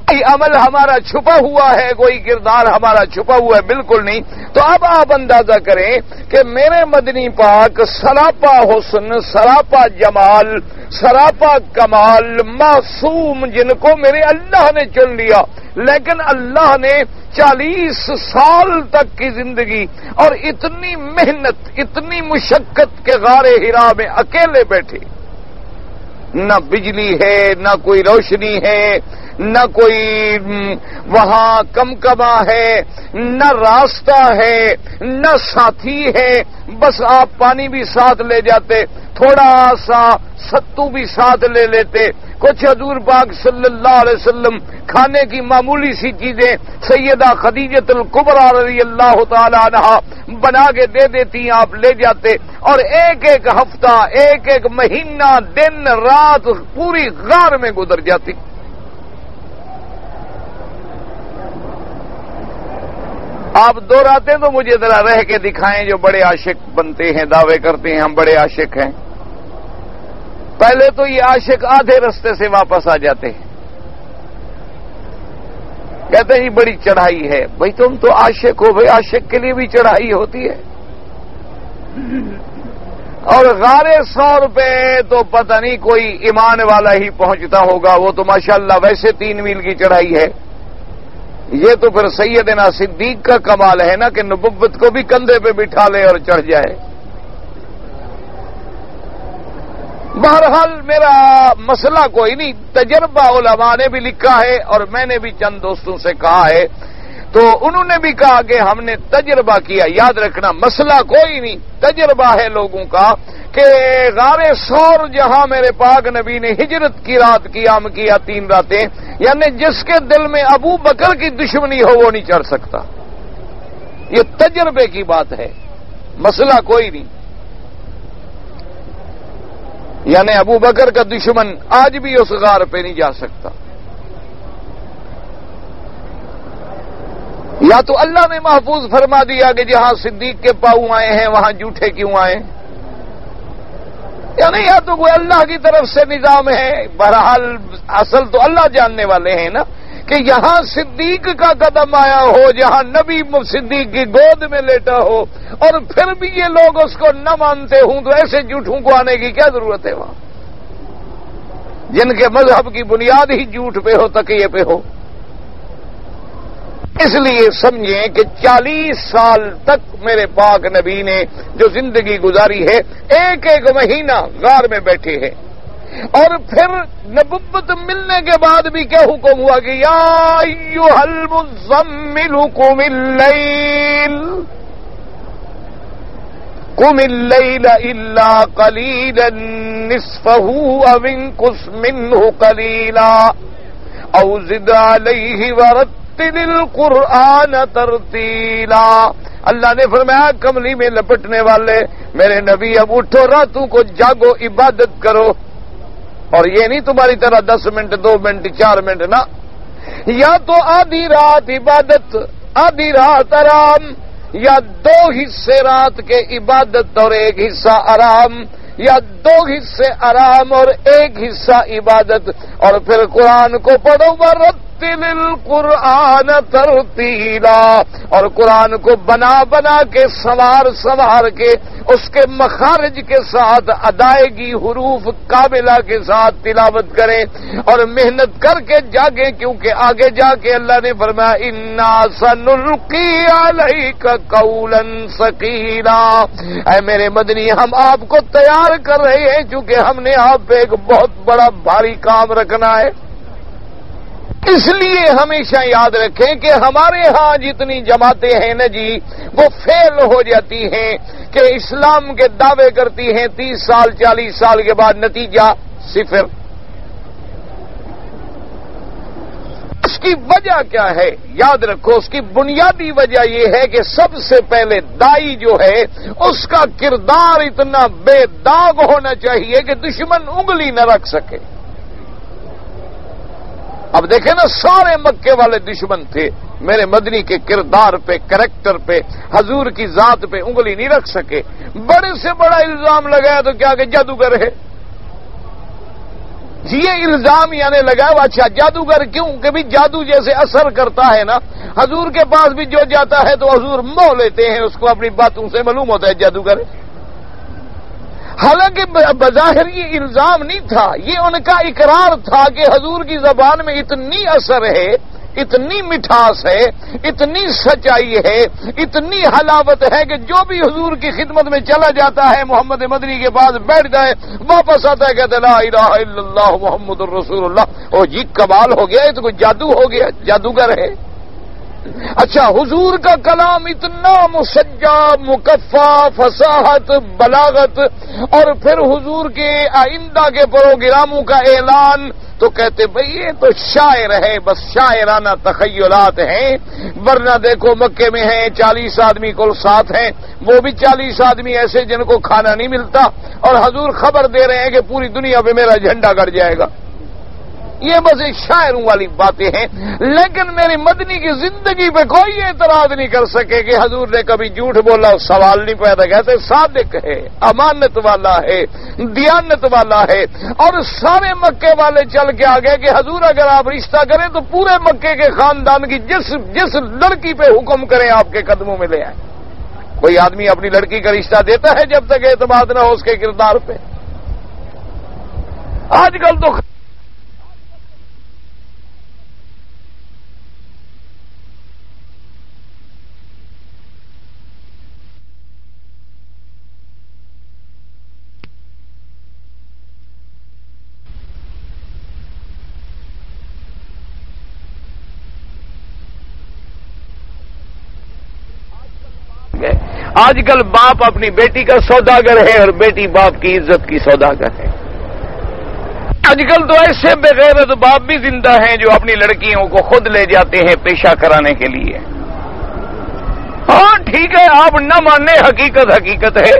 کوئی عمل ہمارا چھپا ہوا ہے، کوئی کردار ہمارا چھپا ہوا ہے؟ بالکل نہیں۔ تو اب آپ اندازہ کریں کہ میرے مدنی پاک سراپا حسن، سراپا جمال، سراپا کمال، معصوم، جن کو میرے اللہ نے چن لیا، لیکن اللہ نے 40 سال تک کی زندگی اور اتنی محنت، اتنی مشقت کے غار حرا میں اکیلے بیٹھے، نہ بجلی ہے، نہ کوئی روشنی ہے، نہ کوئی وہاں کمکما ہے، نہ راستہ ہے، نہ ساتھی ہے، بس آپ پانی بھی ساتھ لے جاتے، تھوڑا سا ستو بھی ساتھ لے لیتے، کچھ حضور پاک صلی اللہ علیہ وسلم کھانے کی معمولی سی چیزیں سیدہ خدیجۃ الکبریٰ رضی اللہ تعالی عنہا بنا کے دے دیتی، آپ لے جاتے، اور ایک ایک ہفتہ، ایک ایک مہینہ، دن رات پوری غار میں گزر جاتی۔ آپ دوہراتے تو مجھے ذرا رہ کے دکھائیں، جو بڑے عاشق بنتے ہیں، دعوے کرتے ہیں ہم بڑے عاشق ہیں، پہلے تو یہ عاشق آدھے رستے سے واپس آ جاتے ہیں، کہتے ہیں یہ بڑی چڑھائی ہے۔ بھئی تم تو عاشق ہو، بھئی عاشق کے لیے بھی چڑھائی ہوتی ہے، اور غار ثور پہ تو پتہ نہیں کوئی ایمان والا ہی پہنچتا ہوگا، وہ تو ماشاءاللہ ویسے 3 میل کی چڑھائی ہے۔ یہ تو پھر سیدنا صدیق کا کمال ہے نا کہ نبوت کو بھی کندھے پہ بٹھا لے اور چڑھ جائے۔ بہرحال میرا مسئلہ کوئی نہیں، تجربہ علماء نے بھی لکھا ہے اور میں نے بھی چند دوستوں سے کہا ہے، تو انہوں نے بھی کہا کہ ہم نے تجربہ کیا۔ یاد رکھنا مسئلہ کوئی نہیں، تجربہ ہے لوگوں کا کہ غار ثور جہاں میرے پاک نبی نے ہجرت کی رات قیام کیا 3 راتیں، یعنی جس کے دل میں ابو بکر کی دشمنی ہو وہ نہیں چڑھ سکتا، یہ تجربے کی بات ہے، مسئلہ کوئی نہیں۔ یعنی ابو بکر کا دشمن آج بھی اس غار پہ نہیں جا سکتا۔ یا تو اللہ نے محفوظ فرما دیا کہ جہاں صدیق کے پاؤں آئے ہیں وہاں جھوٹے کیوں آئے، یعنی یا تو کوئی اللہ کی طرف سے نظام ہے۔ بہرحال اصل تو اللہ جاننے والے ہیں نا کہ یہاں صدیق کا قدم آیا ہو، جہاں نبی صدیق کی گود میں لیٹا ہو، اور پھر بھی یہ لوگ اس کو نہ مانتے ہوں، تو ایسے جھوٹوں کو آنے کی کیا ضرورت ہے وہاں، جن کے مذہب کی بنیاد ہی جھوٹ پہ ہو، تقیے پہ ہو۔ اس لیے سمجھیں کہ 40 سال تک میرے پاک نبی نے جو زندگی گزاری ہے، ایک ایک مہینہ غار میں بیٹھے ہیں، اور پھر نبوت ملنے کے بعد بھی کیا حکم ہوا کہ یا ایھا المزمل قم اللیل الا قلیلا نصفہ او انقص منہ قلیلا او زد علیہ ورتل القرآن ترتیلا۔ اللہ نے فرمایا کملی میں لپٹنے والے میرے نبی اب اٹھو، راتوں کو جاگو، عبادت کرو، اور یہ نہیں تمہاری طرح 10 منٹ 2 منٹ 4 منٹ نہ، یا تو آدھی رات عبادت، آدھی رات آرام، یا 2 حصے رات کے عبادت اور 1 حصہ آرام، یا 2 حصے آرام اور 1 حصہ عبادت، اور پھر قرآن کو پڑھو، ورتل القرآن ترتیلا، اور قرآن کو بنا بنا کے سنوار کے اس کے مخارج کے ساتھ ادائیگی حروف کاملہ کے ساتھ تلاوت کریں اور محنت کر کے جاگیں، کیونکہ آگے جا کے اللہ نے فرمایا انا سنلقی علیک قولا ثقیلا۔ اے میرے مدنی، ہم آپ کو تیار کر رہے ہیں، چونکہ ہم نے آپ پہ ایک بہت بڑا بھاری کام رکھنا ہے۔ اس لیے ہمیشہ یاد رکھیں کہ ہمارے ہاں جتنی جماعتیں ہیں نا جی، وہ فیل ہو جاتی ہیں کہ اسلام کے دعوے کرتی ہیں، 30 سال 40 سال کے بعد نتیجہ 0۔ اس کی وجہ کیا ہے؟ یاد رکھو، اس کی بنیادی وجہ یہ ہے کہ سب سے پہلے دائی جو ہے اس کا کردار اتنا بے داغ ہونا چاہیے کہ دشمن انگلی نہ رکھ سکے۔ اب دیکھیں نا سارے مکے والے دشمن تھے، میرے مدنی کے کردار پہ، کریکٹر پہ، حضور کی ذات پہ انگلی نہیں رکھ سکے۔ بڑے سے بڑا الزام لگایا تو کیا کہ جادوگر ہے، یہ الزام یعنی لگا۔ اچھا جادوگر کیوں؟ کہ بھی جادو جیسے اثر کرتا ہے نا، حضور کے پاس بھی جو جاتا ہے تو حضور موہ لیتے ہیں، اس کو اپنی باتوں سے معلوم ہوتا ہے جادوگر۔ حالانکہ بظاہر یہ الزام نہیں تھا، یہ ان کا اقرار تھا کہ حضور کی زبان میں اتنی اثر ہے، اتنی مٹھاس ہے، اتنی سچائی ہے، اتنی حلاوت ہے کہ جو بھی حضور کی خدمت میں چلا جاتا ہے، محمد مدنی کے پاس بیٹھ جائے، واپس آتا ہے کہتے لا الہ الا اللہ محمد الرسول اللہ۔ او جی کمال ہو گیا، یہ تو کوئی جادو ہو گیا، جادوگر ہے۔ اچھا حضور کا کلام اتنا مسجع، مکفہ، فصاحت، بلاغت، اور پھر حضور کے آئندہ کے پروگراموں کا اعلان، تو کہتے بھئی یہ تو شاعر ہے، بس شاعرانہ تخیلات ہیں۔ ورنہ دیکھو مکے میں ہیں 40 آدمی کل ساتھ ہیں، وہ بھی 40 آدمی ایسے جن کو کھانا نہیں ملتا، اور حضور خبر دے رہے ہیں کہ پوری دنیا پہ میرا جھنڈا گڑ جائے گا۔ یہ بس ایک شاعروں والی باتیں ہیں، لیکن میری مدنی کی زندگی پہ کوئی اعتراض نہیں کر سکے کہ حضور نے کبھی جھوٹ بولا، سوال نہیں پیدا کہتے صادق ہے، امانت والا ہے، دیانت والا ہے۔ اور سارے مکے والے چل کے آ گئے کہ حضور اگر آپ رشتہ کریں تو پورے مکے کے خاندان کی جس لڑکی پہ حکم کریں آپ کے قدموں میں لے آئیں۔ کوئی آدمی اپنی لڑکی کا رشتہ دیتا ہے جب تک اعتماد نہ ہو اس کے کردار پہ؟ آج کل تو آج کل باپ اپنی بیٹی کا سوداگر ہے اور بیٹی باپ کی عزت کی سوداگر ہے۔ آج کل تو ایسے بغیرت باپ بھی زندہ ہیں جو اپنی لڑکیوں کو خود لے جاتے ہیں پیشہ کرانے کے لیے۔ ہاں ٹھیک ہے، آپ نہ ماننے، حقیقت حقیقت ہے،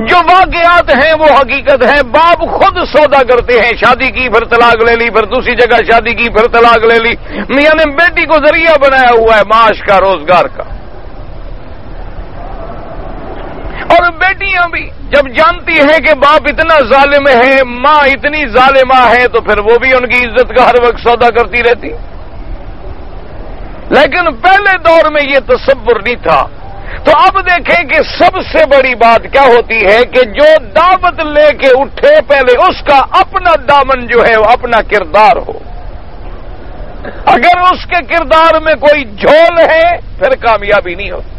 جو واقعات ہیں وہ حقیقت ہے۔ باپ خود سودا کرتے ہیں، شادی کی پھر طلاق لے لی، پھر دوسری جگہ شادی کی پھر طلاق لے لی، یعنی بیٹی کو ذریعہ بنایا ہوا ہے معاش کا، روزگار کا۔ اور بیٹیاں بھی جب جانتی ہیں کہ باپ اتنا ظالم ہے، ماں اتنی ظالمہ ہے، تو پھر وہ بھی ان کی عزت کا ہر وقت سودا کرتی رہتی۔ لیکن پہلے دور میں یہ تصور نہیں تھا۔ تو اب دیکھیں کہ سب سے بڑی بات کیا ہوتی ہے کہ جو دعوت لے کے اٹھے پہلے اس کا اپنا دامن جو ہے وہ اپنا کردار ہو۔ اگر اس کے کردار میں کوئی جھول ہے پھر کامیابی نہیں ہوتی۔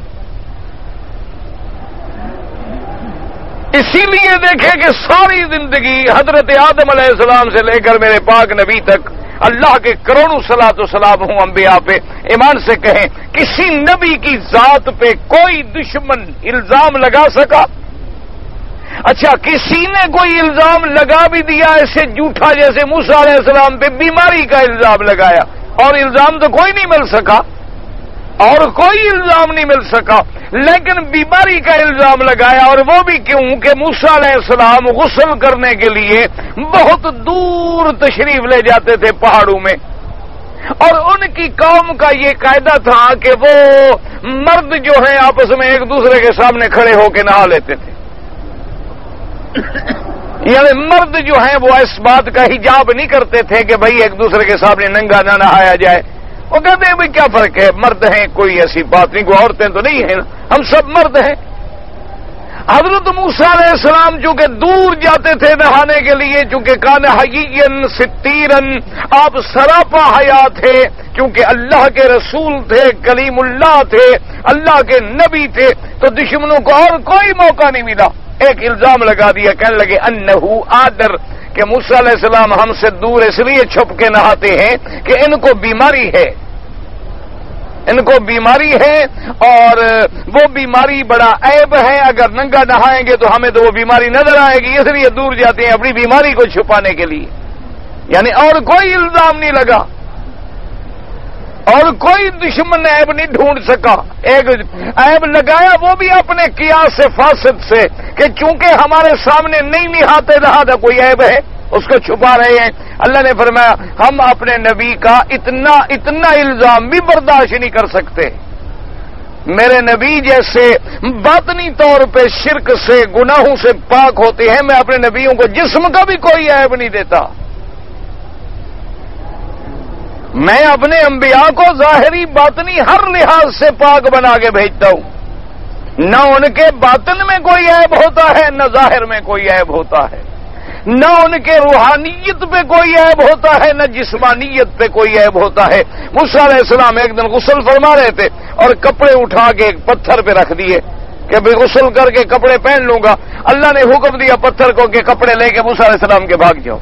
اسی لیے دیکھیں کہ ساری زندگی حضرت آدم علیہ السلام سے لے کر میرے پاک نبی تک اللہ کے کروڑوں صلاۃ و سلام ہوں انبیاء پہ، ایمان سے کہیں کسی نبی کی ذات پہ کوئی دشمن الزام لگا سکا؟ اچھا کسی نے کوئی الزام لگا بھی دیا ایسے جھوٹا جیسے موسیٰ علیہ السلام پہ بیماری کا الزام لگایا، اور الزام تو کوئی نہیں مل سکا، اور کوئی الزام نہیں مل سکا، لیکن بیماری کا الزام لگایا۔ اور وہ بھی کیوں کہ موسیٰ علیہ السلام غسل کرنے کے لیے بہت دور تشریف لے جاتے تھے پہاڑوں میں، اور ان کی قوم کا یہ قاعدہ تھا کہ وہ مرد جو ہیں آپس میں ایک دوسرے کے سامنے کھڑے ہو کے نہا لیتے تھے، یعنی مرد جو ہیں وہ اس بات کا حجاب نہیں کرتے تھے کہ بھئی ایک دوسرے کے سامنے ننگا نہ نہایا جائے۔ وہ کہتے ہیں بھئی کیا فرق ہے، مرد ہیں، کوئی ایسی بات نہیں، کوئی عورتیں تو نہیں ہیں، ہم سب مرد ہیں۔ حضرت موسیٰ علیہ السلام چونکہ دور جاتے تھے نہانے کے لیے، چونکہ کان حیین ستیرن، آپ سراپا حیا تھے، کیونکہ اللہ کے رسول تھے، کلیم اللہ تھے، اللہ کے نبی تھے، تو دشمنوں کو اور کوئی موقع نہیں ملا۔ ایک الزام لگا دیا، کہنے لگے انہو آدر، کہ موسیٰ علیہ السلام ہم سے دور اس لیے چھپ کے نہاتے ہیں کہ ان کو بیماری ہے، ان کو بیماری ہے، اور وہ بیماری بڑا عیب ہے، اگر ننگا نہائیں گے تو ہمیں تو وہ بیماری نظر آئے گی، اس لیے دور جاتے ہیں اپنی بیماری کو چھپانے کے لیے۔ یعنی اور کوئی الزام نہیں لگا، اور کوئی دشمن عیب نہیں ڈھونڈ سکا۔ ایک عیب لگایا وہ بھی اپنے قیاس فاسد سے، کہ چونکہ ہمارے سامنے نہیں نہاتے رہا تھا کوئی عیب ہے، اس کو چھپا رہے ہیں۔ اللہ نے فرمایا ہم اپنے نبی کا اتنا الزام بھی برداشت نہیں کر سکتے. میرے نبی جیسے باطنی طور پہ شرک سے گناہوں سے پاک ہوتے ہیں، میں اپنے نبیوں کو جسم کا بھی کوئی عیب نہیں دیتا. میں اپنے انبیاء کو ظاہری باطنی ہر لحاظ سے پاک بنا کے بھیجتا ہوں. نہ ان کے باطن میں کوئی عیب ہوتا ہے، نہ ظاہر میں کوئی عیب ہوتا ہے، نہ ان کے روحانیت پہ کوئی عیب ہوتا ہے، نہ جسمانیت پہ کوئی عیب ہوتا ہے. موسیٰ علیہ السلام ایک دن غسل فرما رہے تھے اور کپڑے اٹھا کے ایک پتھر پہ رکھ دیے کہ بھئی غسل کر کے کپڑے پہن لوں گا. اللہ نے حکم دیا پتھر کو کہ کپڑے لے کے موسیٰ علیہ السلام کے بھاگ جاؤ.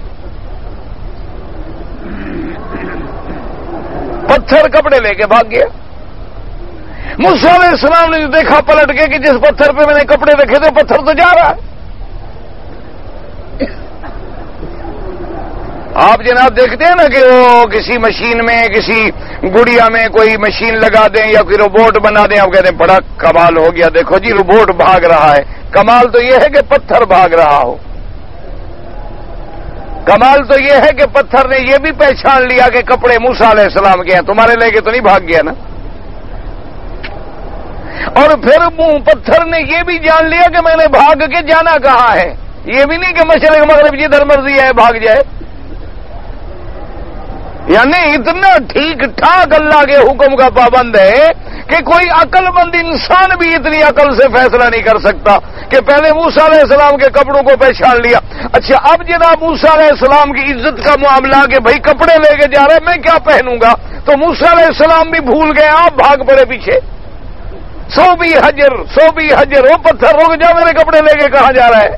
پتھر کپڑے لے کے بھاگ گیا. موسیٰ علیہ السلام نے دیکھا پلٹ کے کہ جس پتھر پہ میں نے کپڑے رکھے تھے پتھر تو جا رہا ہے. آپ جناب دیکھتے ہیں نا کہ وہ کسی مشین میں کسی گڑیا میں کوئی مشین لگا دیں یا کوئی روبوٹ بنا دیں، آپ کہتے ہیں بڑا کمال ہو گیا، دیکھو جی روبوٹ بھاگ رہا ہے. کمال تو یہ ہے کہ پتھر بھاگ رہا ہو. کمال تو یہ ہے کہ پتھر نے یہ بھی پہچان لیا کہ کپڑے موسیٰ علیہ السلام کے ہیں، تمہارے لے کے تو نہیں بھاگ گیا نا. اور پھر پتھر نے یہ بھی جان لیا کہ میں نے بھاگ کے جانا کہاں ہے. یہ بھی نہیں کہ مشرق مغرب جدھر مرضی ہے بھاگ جائے. یعنی اتنا ٹھیک ٹھاک اللہ کے حکم کا پابند ہے کہ کوئی عقل مند انسان بھی اتنی عقل سے فیصلہ نہیں کر سکتا کہ پہلے موسیٰ علیہ السلام کے کپڑوں کو پہچان لیا. اچھا اب جناب موسیٰ علیہ السلام کی عزت کا معاملہ کہ بھائی کپڑے لے کے جا رہے میں کیا پہنوں گا، تو موسیٰ علیہ السلام بھی بھول گئے، آپ بھاگ پڑے پیچھے. سو بھی حجر وہ پتھر رک جا، میرے کپڑے لے کے کہاں جا رہا ہے.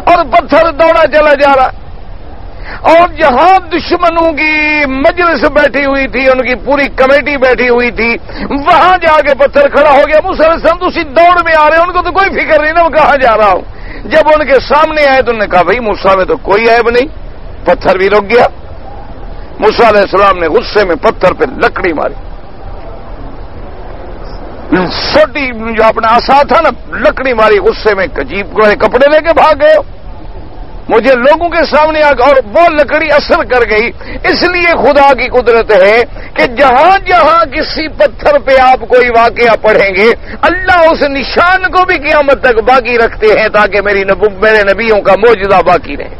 اور پتھر دوڑا چلا جا رہا ہے. اور جہاں دشمنوں کی مجلس بیٹھی ہوئی تھی، ان کی پوری کمیٹی بیٹھی ہوئی تھی، وہاں جا کے پتھر کھڑا ہو گیا. موسیٰ علیہ السلام تو اسی دوڑ میں آ رہے ہیں، ان کو تو کوئی فکر نہیں نا وہ کہاں جا رہا ہوں. جب ان کے سامنے آئے تو انہوں نے کہا بھائی موسیٰ میں تو کوئی عیب نہیں. پتھر بھی رک گیا. موسیٰ علیہ السلام نے غصے میں پتھر پہ لکڑی ماری. چھوٹی جو اپنا عصا تھا نا، لکڑی ماری. غصے میں عجیب کپڑے لے کے بھاگ گئے. مجھے لوگوں کے سامنے آ گیا اور وہ لکڑی اثر کر گئی. اس لیے خدا کی قدرت ہے کہ جہاں جہاں کسی پتھر پہ آپ کوئی واقعہ پڑھیں گے، اللہ اس نشان کو بھی قیامت تک باقی رکھتے ہیں تاکہ میرے نبیوں کا معجزہ باقی رہے.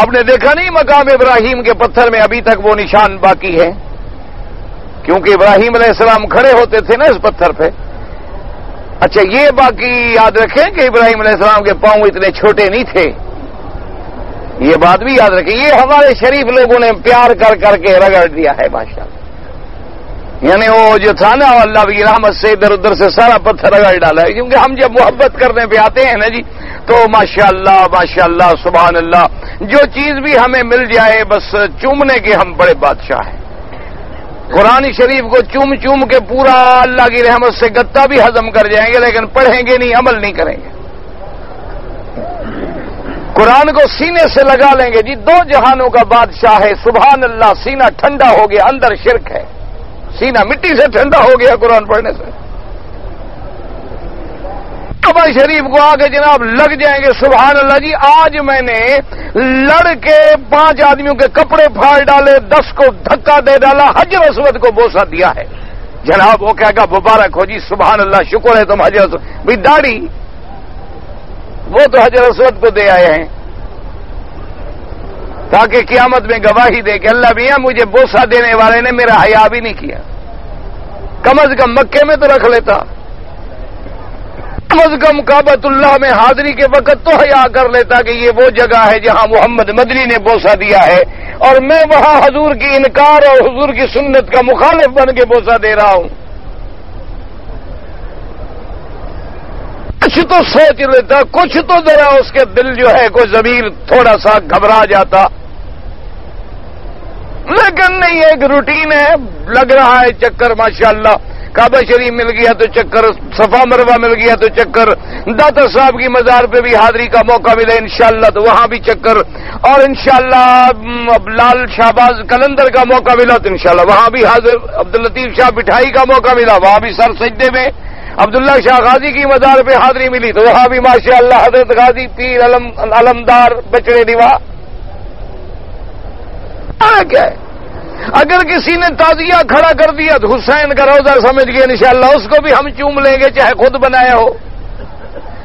آپ نے دیکھا نہیں مقام ابراہیم کے پتھر میں ابھی تک وہ نشان باقی ہے، کیونکہ ابراہیم علیہ السلام کھڑے ہوتے تھے نا اس پتھر پہ. اچھا یہ باقی یاد رکھیں کہ ابراہیم علیہ السلام کے پاؤں اتنے چھوٹے نہیں تھے. یہ بات بھی یاد رکھیں. یہ ہمارے شریف لوگوں نے پیار کر کر کے رگڑ دیا ہے ماشاءاللہ. یعنی وہ جو تھا نا اللہ کی رحمت سے ادھر ادھر سے سارا پتھر رگڑ ڈالا ہے. کیونکہ ہم جب محبت کرنے پہ آتے ہیں نا جی تو ماشاءاللہ سبحان اللہ، جو چیز بھی ہمیں مل جائے بس چومنے کے ہم بڑے بادشاہ ہیں. قرآن شریف کو چوم چوم کے پورا اللہ کی رحمت سے گتا بھی ہضم کر جائیں گے، لیکن پڑھیں گے نہیں، عمل نہیں کریں گے. قرآن کو سینے سے لگا لیں گے جی، دو جہانوں کا بادشاہ ہے سبحان اللہ. سینہ ٹھنڈا ہو گیا، اندر شرک ہے. سینہ مٹی سے ٹھنڈا ہو گیا قرآن پڑھنے سے. کعبہ شریف کو آگے جناب لگ جائیں گے سبحان اللہ. جی آج میں نے لڑ کے 5 آدمیوں کے کپڑے پھاڑ ڈالے، 10 کو دھکا دے ڈالا، حجر اسود کو بوسہ دیا ہے. جناب وہ کہے گا مبارک ہو جی سبحان اللہ، شکر ہے تم حجر اسود. بھائی داڑھی وہ تو حجر اسود کو دے آئے ہیں تاکہ قیامت میں گواہی دے کہ اللہ میاں مجھے بوسہ دینے والے نے میرا حیا بھی نہیں کیا. کم از کم مکے میں تو رکھ لیتا، کم از کم کعبۃ اللہ میں حاضری کے وقت تو حیا کر لیتا کہ یہ وہ جگہ ہے جہاں محمد مدنی نے بوسہ دیا ہے اور میں وہاں حضور کی انکار اور حضور کی سنت کا مخالف بن کے بوسہ دے رہا ہوں. کچھ تو سوچ لیتا، کچھ تو ذرا اس کے دل جو ہے کوئی ضمیر تھوڑا سا گھبرا جاتا. لیکن نہیں، ایک روٹین ہے، لگ رہا ہے چکر ماشاءاللہ. کعبہ شریف مل گیا تو چکر، صفا مروہ مل گیا تو چکر، داتا صاحب کی مزار پہ بھی حاضری کا موقع ملے انشاءاللہ تو وہاں بھی چکر، اور انشاءاللہ لال شہباز کلندر کا موقع ملا تو انشاءاللہ وہاں بھی حاضر، عبداللطیف شاہ بٹھائی کا موقع ملا وہاں بھی سر سجدے میں. عبداللہ شاہ غازی کی مزار پہ حاضری ملی تو وہاں بھی ماشاء اللہ حضرت غازی پیر علمدار بچڑے دیوا کیا ہے. اگر کسی نے تعزیہ کھڑا کر دیا تو حسین کا روزہ سمجھ گئے انشاءاللہ اس کو بھی ہم چوم لیں گے چاہے خود بنایا ہو.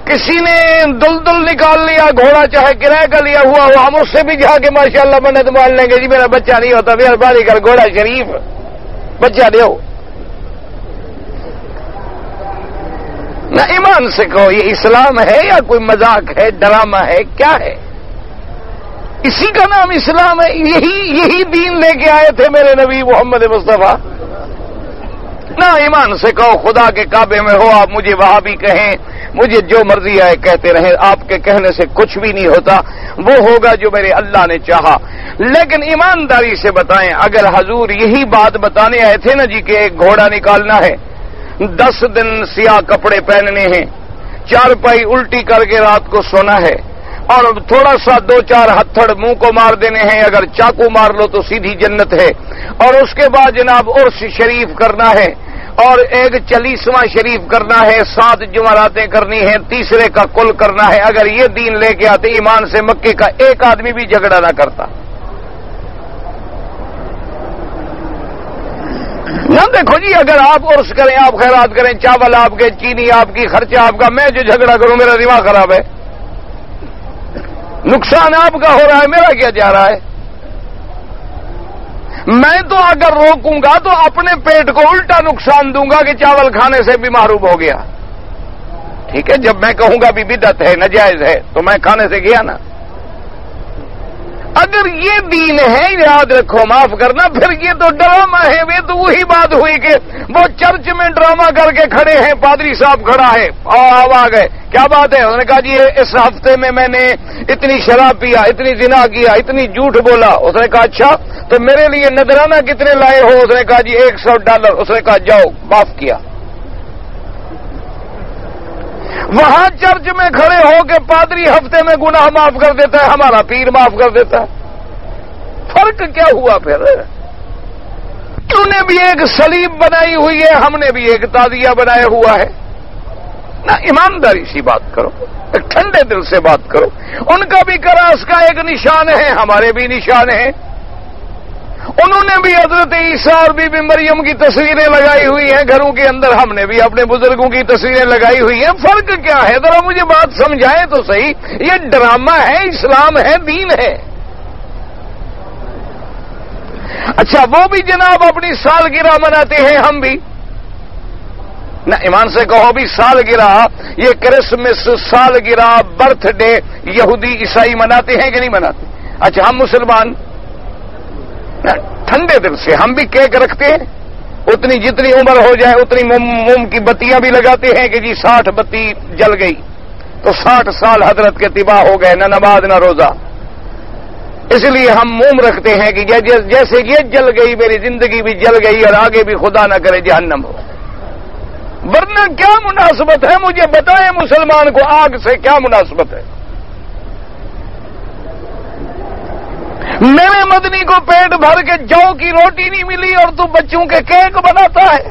کسی نے دلدل نکال لیا گھوڑا چاہے کرایہ کا لیا ہوا ہو ہم اس سے بھی جا کے ماشاءاللہ منت مان لیں گے جی میرا بچہ نہیں ہوتا مہربانی کر گھوڑا شریف بچہ دو. نہ ایمان سے کہو یہ اسلام ہے یا کوئی مذاق ہے ڈرامہ ہے کیا ہے؟ اسی کا نام اسلام ہے. یہی دین لے کے آئے تھے میرے نبی محمد مصطفیٰ. نہ ایمان سے کہو خدا کے کعبے میں ہو آپ مجھے وہاں بھی کہیں مجھے جو مرضی آئے کہتے رہیں آپ کے کہنے سے کچھ بھی نہیں ہوتا. وہ ہوگا جو میرے اللہ نے چاہا. لیکن ایمانداری سے بتائیں اگر حضور یہی بات بتانے آئے تھے نا جی کہ ایک گھوڑا نکالنا ہے 10 دن سیاہ کپڑے پہننے ہیں چارپائی الٹی کر کے رات کو سونا ہے اور تھوڑا سا 2-4 ہتھڑ منہ کو مار دینے ہیں اگر چاقو مار لو تو سیدھی جنت ہے اور اس کے بعد جناب عرس شریف کرنا ہے اور ایک 40واں شریف کرنا ہے 7 جمعراتیں کرنی ہیں تیسرے کا کل کرنا ہے. اگر یہ دین لے کے آتے ایمان سے مکے کا ایک آدمی بھی جھگڑا نہ کرتا. نہ دیکھو جی اگر آپ عرس کریں آپ خیرات کریں چاول آپ کے چینی آپ کی خرچہ آپ کا میں جو جھگڑا کروں میرا دماغ خراب ہے. نقصان آپ کا ہو رہا ہے میرا کیا جا رہا ہے. میں تو اگر روکوں گا تو اپنے پیٹ کو الٹا نقصان دوں گا کہ چاول کھانے سے بھی محروم ہو گیا. ٹھیک ہے جب میں کہوں گا بھی بدعت ہے ناجائز ہے تو میں کھانے سے گیا نا. اگر یہ دین ہے یاد رکھو معاف کرنا پھر یہ تو ڈرامہ ہے. یہ تو وہی بات ہوئی کہ وہ چرچ میں ڈرامہ کر کے کھڑے ہیں پادری صاحب کھڑا ہے اور آ گئے کیا بات ہے. انہوں نے کہا جی اس ہفتے میں نے اتنی شراب پیا اتنی زنا کیا اتنی جھوٹ بولا. اس نے کہا اچھا تو میرے لیے نذرانہ کتنے لائے ہو. اس نے کہا جی $100. اس نے کہا جاؤ معاف کیا. وہاں چرچ میں کھڑے ہو کے پادری ہفتے میں گناہ معاف کر دیتا ہے ہمارا پیر معاف کر دیتا ہے. فرق کیا ہوا پھر؟ انہوں نے بھی ایک صلیب بنائی ہوئی ہے ہم نے بھی ایک تعزیہ بنایا ہوا ہے. نہ ایمانداری سی بات کرو ایک ٹھنڈے دل سے بات کرو. ان کا بھی کراس کا ایک نشان ہے ہمارے بھی نشان ہیں. انہوں نے بھی حضرت عیسیٰ اور بی بی مریم کی تصویریں لگائی ہوئی ہیں گھروں کے اندر ہم نے بھی اپنے بزرگوں کی تصویریں لگائی ہوئی ہیں. فرق کیا ہے ذرا مجھے بات سمجھائیں تو صحیح. یہ ڈرامہ ہے اسلام ہے دین ہے. اچھا وہ بھی جناب اپنی سالگرہ مناتے ہیں ہم بھی. نہ ایمان سے کہو بھی سالگرہ یہ کرسمس سالگرہ برتھ ڈے یہودی عیسائی مناتے ہیں کہ نہیں مناتے؟ اچھا ہم مسلمان ٹھنڈے دل سے ہم بھی کیک رکھتے ہیں اتنی جتنی عمر ہو جائے اتنی موم کی بتیاں بھی لگاتے ہیں کہ جی 60 بتی جل گئی تو 60 سال حضرت کے تباہ ہو گئے نہ نماز نہ روزہ. اس لیے ہم موم رکھتے ہیں کہ جیسے یہ جل گئی میری زندگی بھی جل گئی اور آگے بھی خدا نہ کرے جہنم ہو. ورنہ کیا مناسبت ہے مجھے بتائیں مسلمان کو آگ سے کیا مناسبت ہے؟ میرے مدنی کو پیٹ بھر کے جو کی روٹی نہیں ملی اور تو بچوں کے کیک بناتا ہے.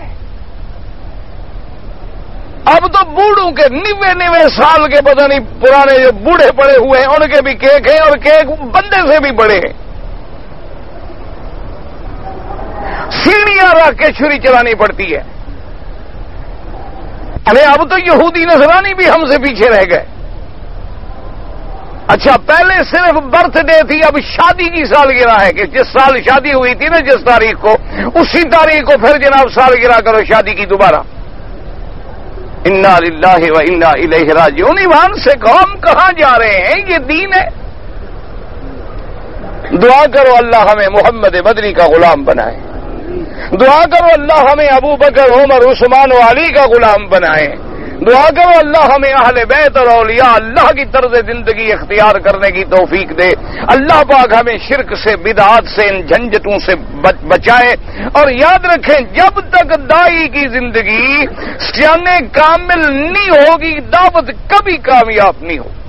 اب تو بوڑھوں کے 90 سال کے پتہ نہیں پرانے جو بوڑھے پڑے ہوئے ہیں ان کے بھی کیک ہیں اور کیک بندے سے بھی بڑے ہیں. سیڑھیاں رکھ کے چھری چلانی پڑتی ہے. ارے اب تو یہودی نصرانی بھی ہم سے پیچھے رہ گئے. اچھا پہلے صرف برتھ ڈے تھی اب شادی کی سالگرہ ہے کہ جس سال شادی ہوئی تھی نا جس تاریخ کو اسی تاریخ کو پھر جناب سالگرہ کرو شادی کی دوبارہ. انا للہ و انا الیہ راجعون. ایمان سے کہو ہم کہاں جا رہے ہیں؟ یہ دین ہے. دعا کرو اللہ ہمیں محمد مدنی کا غلام بنائے. دعا کرو اللہ ہمیں ابو بکر عمر عثمان و علی کا غلام بنائے. دعا کرو اللہ ہمیں اہل بیت اور اولیاء اللہ کی طرز زندگی اختیار کرنے کی توفیق دے. اللہ پاک ہمیں شرک سے بدعات سے ان جھنجھٹوں سے بچائے. اور یاد رکھیں جب تک دائی کی زندگی سیانے کامل نہیں ہوگی دعوت کبھی کامیاب نہیں ہوگی.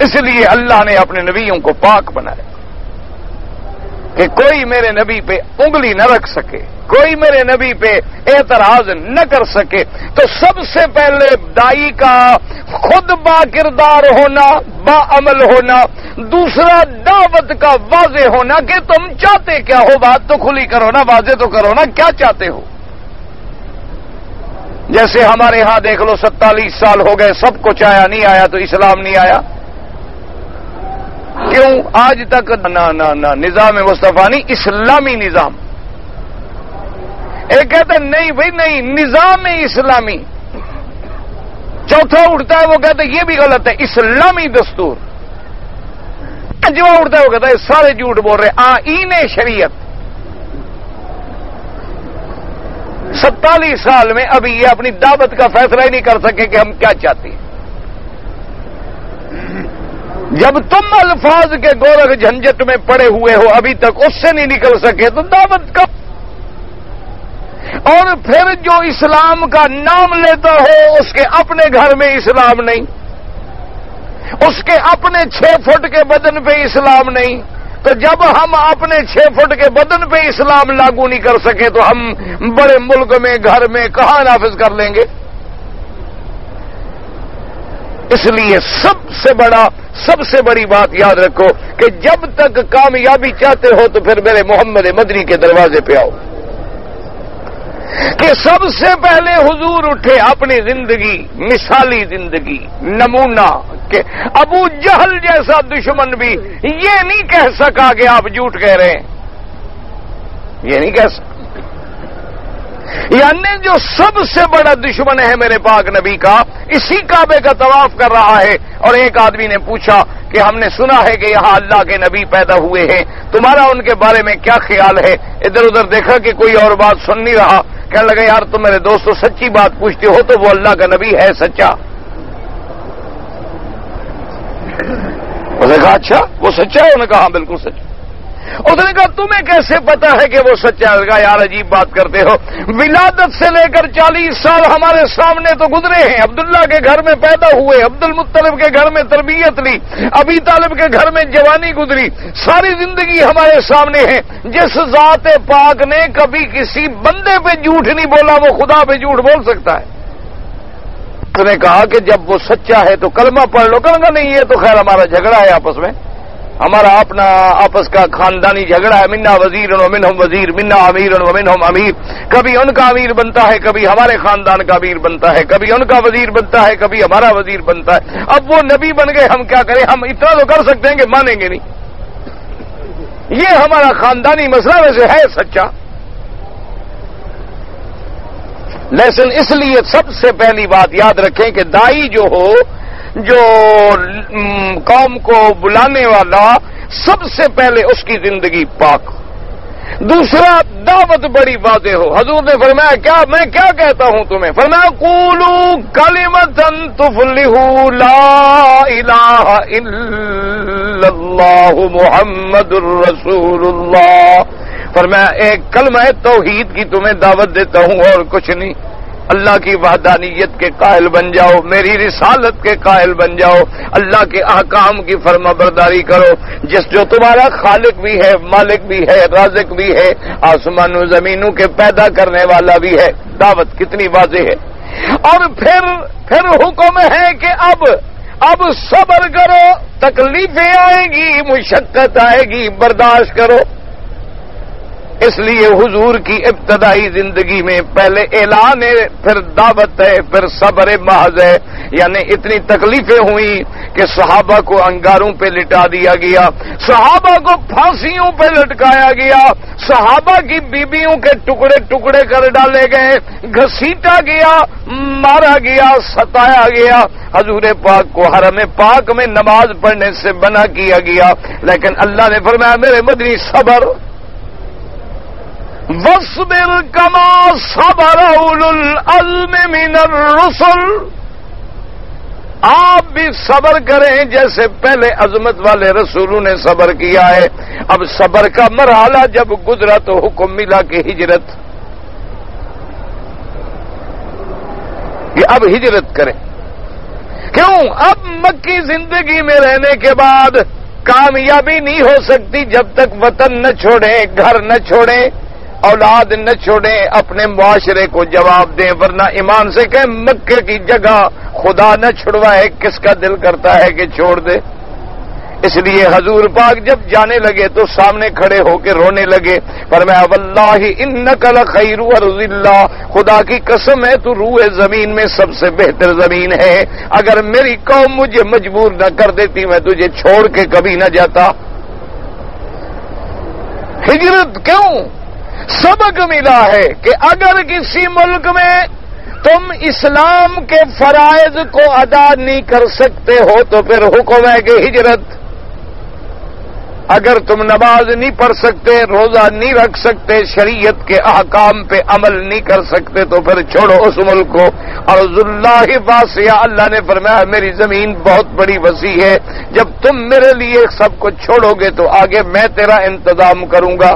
اس لیے اللہ نے اپنے نبیوں کو پاک بنایا. کہ کوئی میرے نبی پہ انگلی نہ رکھ سکے، کوئی میرے نبی پہ اعتراض نہ کر سکے، تو سب سے پہلے دائی کا خود با کردار ہونا، با عمل ہونا، دوسرا دعوت کا واضح ہونا کہ تم چاہتے کیا ہو، بات تو کھلی کرو نا، واضح تو کرو نا کیا چاہتے ہو۔ جیسے ہمارے ہاں دیکھ لو 47 سال ہو گئے، سب کچھ آیا، نہیں آیا تو اسلام نہیں آیا، کیوں آج تک نہ نظام مصطفیٰ نہیں، اسلامی نظام۔ ایک کہتا ہے نہیں بھائی نہیں، نظام اسلامی۔ چوتھا اٹھتا ہے وہ کہتا ہے یہ بھی غلط ہے، اسلامی دستور۔ پنجواں اٹھتا ہے وہ کہتا ہے سارے جھوٹ بول رہے، آئین شریعت۔ 47 سال میں ابھی یہ اپنی دعوت کا فیصلہ ہی نہیں کر سکے کہ ہم کیا چاہتے ہیں۔ جب تم الفاظ کے گورکھ جھنجٹ میں پڑے ہوئے ہو، ابھی تک اس سے نہیں نکل سکے تو دعوت کب؟ اور پھر جو اسلام کا نام لیتا ہو اس کے اپنے گھر میں اسلام نہیں، اس کے اپنے 6 فٹ کے بدن پہ اسلام نہیں، تو جب ہم اپنے 6 فٹ کے بدن پہ اسلام لاگو نہیں کر سکے تو ہم بڑے ملک میں گھر میں کہاں نافذ کر لیں گے؟ اس لیے سب سے بڑی بات یاد رکھو کہ جب تک کامیابی چاہتے ہو تو پھر میرے محمد مدنی کے دروازے پہ آؤ، کہ سب سے پہلے حضور اٹھے اپنی زندگی، مثالی زندگی، نمونہ، کہ ابو جہل جیسا دشمن بھی یہ نہیں کہہ سکا کہ آپ جھوٹ کہہ رہے ہیں، یہ نہیں کہہ سکا۔ یعنی جو سب سے بڑا دشمن ہے میرے پاک نبی کا، اسی کعبے کا طواف کر رہا ہے، اور ایک آدمی نے پوچھا کہ ہم نے سنا ہے کہ یہاں اللہ کے نبی پیدا ہوئے ہیں، تمہارا ان کے بارے میں کیا خیال ہے؟ ادھر ادھر دیکھا کہ کوئی اور بات سن نہیں رہا، کہنے لگا یار تم میرے دوستو سچی بات پوچھتے ہو تو وہ اللہ کا نبی ہے سچا؟ اس نے کہا اچھا وہ سچا ہے؟ انہوں نے کہا ہاں بالکل سچا۔ اس نے کہا تمہیں کیسے پتا ہے کہ وہ سچا ہے؟ کہا یار عجیب بات کرتے ہو، ولادت سے لے کر 40 سال ہمارے سامنے تو گزرے ہیں، عبداللہ کے گھر میں پیدا ہوئے، عبد المطلب کے گھر میں تربیت لی، ابی طالب کے گھر میں جوانی گزری، ساری زندگی ہمارے سامنے ہے۔ جس ذات پاک نے کبھی کسی بندے پہ جھوٹ نہیں بولا وہ خدا پہ جھوٹ بول سکتا ہے؟ اس نے کہا کہ جب وہ سچا ہے تو کلمہ پڑھ لو۔ کہا نہیں یہ تو خیر ہمارا جھگڑا ہے آپس میں، ہمارا اپنا آپس کا خاندانی جھگڑا ہے، منا وزیر و منہم وزیر، منا امیر و منہم امیر، کبھی ان کا امیر بنتا ہے، کبھی ہمارے خاندان کا امیر بنتا ہے، کبھی ان کا وزیر بنتا ہے، کبھی ہمارا وزیر بنتا ہے۔ اب وہ نبی بن گئے، ہم کیا کریں؟ ہم اتنا تو کر سکتے ہیں کہ مانیں گے نہیں، یہ ہمارا خاندانی مسئلہ ویسے ہے سچا۔ لیکن اس لیے سب سے پہلی بات یاد رکھیں کہ دائی جو ہو، جو قوم کو بلانے والا، سب سے پہلے اس کی زندگی پاک، دوسرا دعوت بڑی واضح ہو۔ حضور نے فرمایا کیا میں کیا کہتا ہوں تمہیں؟ فرمایا قولوا کلمۃ تفلحوا لا الہ الا اللہ محمد الرسول اللہ۔ فرمایا ایک کلمہ توحید کی تمہیں دعوت دیتا ہوں اور کچھ نہیں، اللہ کی وحدانیت کے قائل بن جاؤ، میری رسالت کے قائل بن جاؤ، اللہ کے احکام کی فرما برداری کرو، جو تمہارا خالق بھی ہے، مالک بھی ہے، رازق بھی ہے، آسمان و زمینوں کے پیدا کرنے والا بھی ہے۔ دعوت کتنی واضح ہے۔ اور پھر حکم ہے کہ اب صبر کرو، تکلیفیں آئیں گی، مشقت آئے گی، برداشت کرو۔ اس لیے حضور کی ابتدائی زندگی میں پہلے اعلان ہے، پھر دعوت ہے، پھر صبر محض ہے۔ یعنی اتنی تکلیفیں ہوئیں کہ صحابہ کو انگاروں پہ لٹا دیا گیا، صحابہ کو پھانسیوں پہ لٹکایا گیا، صحابہ کی بیویوں کے ٹکڑے ٹکڑے کر ڈالے گئے، گھسیٹا گیا، مارا گیا، ستایا گیا۔ حضور پاک کو حرم پاک میں نماز پڑھنے سے منع کیا گیا، لیکن اللہ نے فرمایا میرے مدنی صبر، وَاصْبِرْ كَمَا صَبَرَ أُولُو الْعَزْمِ مِنَ الرُّسُلِ، آپ بھی صبر کریں جیسے پہلے عظمت والے رسولوں نے صبر کیا ہے۔ اب صبر کا مرحلہ جب گزرا تو حکم ملا کہ ہجرت، یہ اب ہجرت کریں۔ کیوں؟ اب مکی زندگی میں رہنے کے بعد کامیابی نہیں ہو سکتی جب تک وطن نہ چھوڑیں، گھر نہ چھوڑیں، اولاد نہ چھوڑیں، اپنے معاشرے کو جواب دیں، ورنہ ایمان سے کہیں مکے کی جگہ خدا نہ چھڑوائے کس کا دل کرتا ہے کہ چھوڑ دے؟ اس لیے حضور پاک جب جانے لگے تو سامنے کھڑے ہو کے رونے لگے، فرمایا واللہ انک لخیر ارض اللہ، خدا کی قسم ہے تو روح زمین میں سب سے بہتر زمین ہے، اگر میری قوم مجھے مجبور نہ کر دیتی میں تجھے چھوڑ کے کبھی نہ جاتا۔ ہجرت کیوں؟ سبق ملا ہے کہ اگر کسی ملک میں تم اسلام کے فرائض کو ادا نہیں کر سکتے ہو تو پھر حکم ہے کہ ہجرت۔ اگر تم نماز نہیں پڑھ سکتے، روزہ نہیں رکھ سکتے، شریعت کے احکام پہ عمل نہیں کر سکتے تو پھر چھوڑو اس ملک کو۔ ارض اللہ واسعہ، اللہ نے فرمایا میری زمین بہت بڑی وسیع ہے، جب تم میرے لیے سب کچھ چھوڑو گے تو آگے میں تیرا انتظام کروں گا۔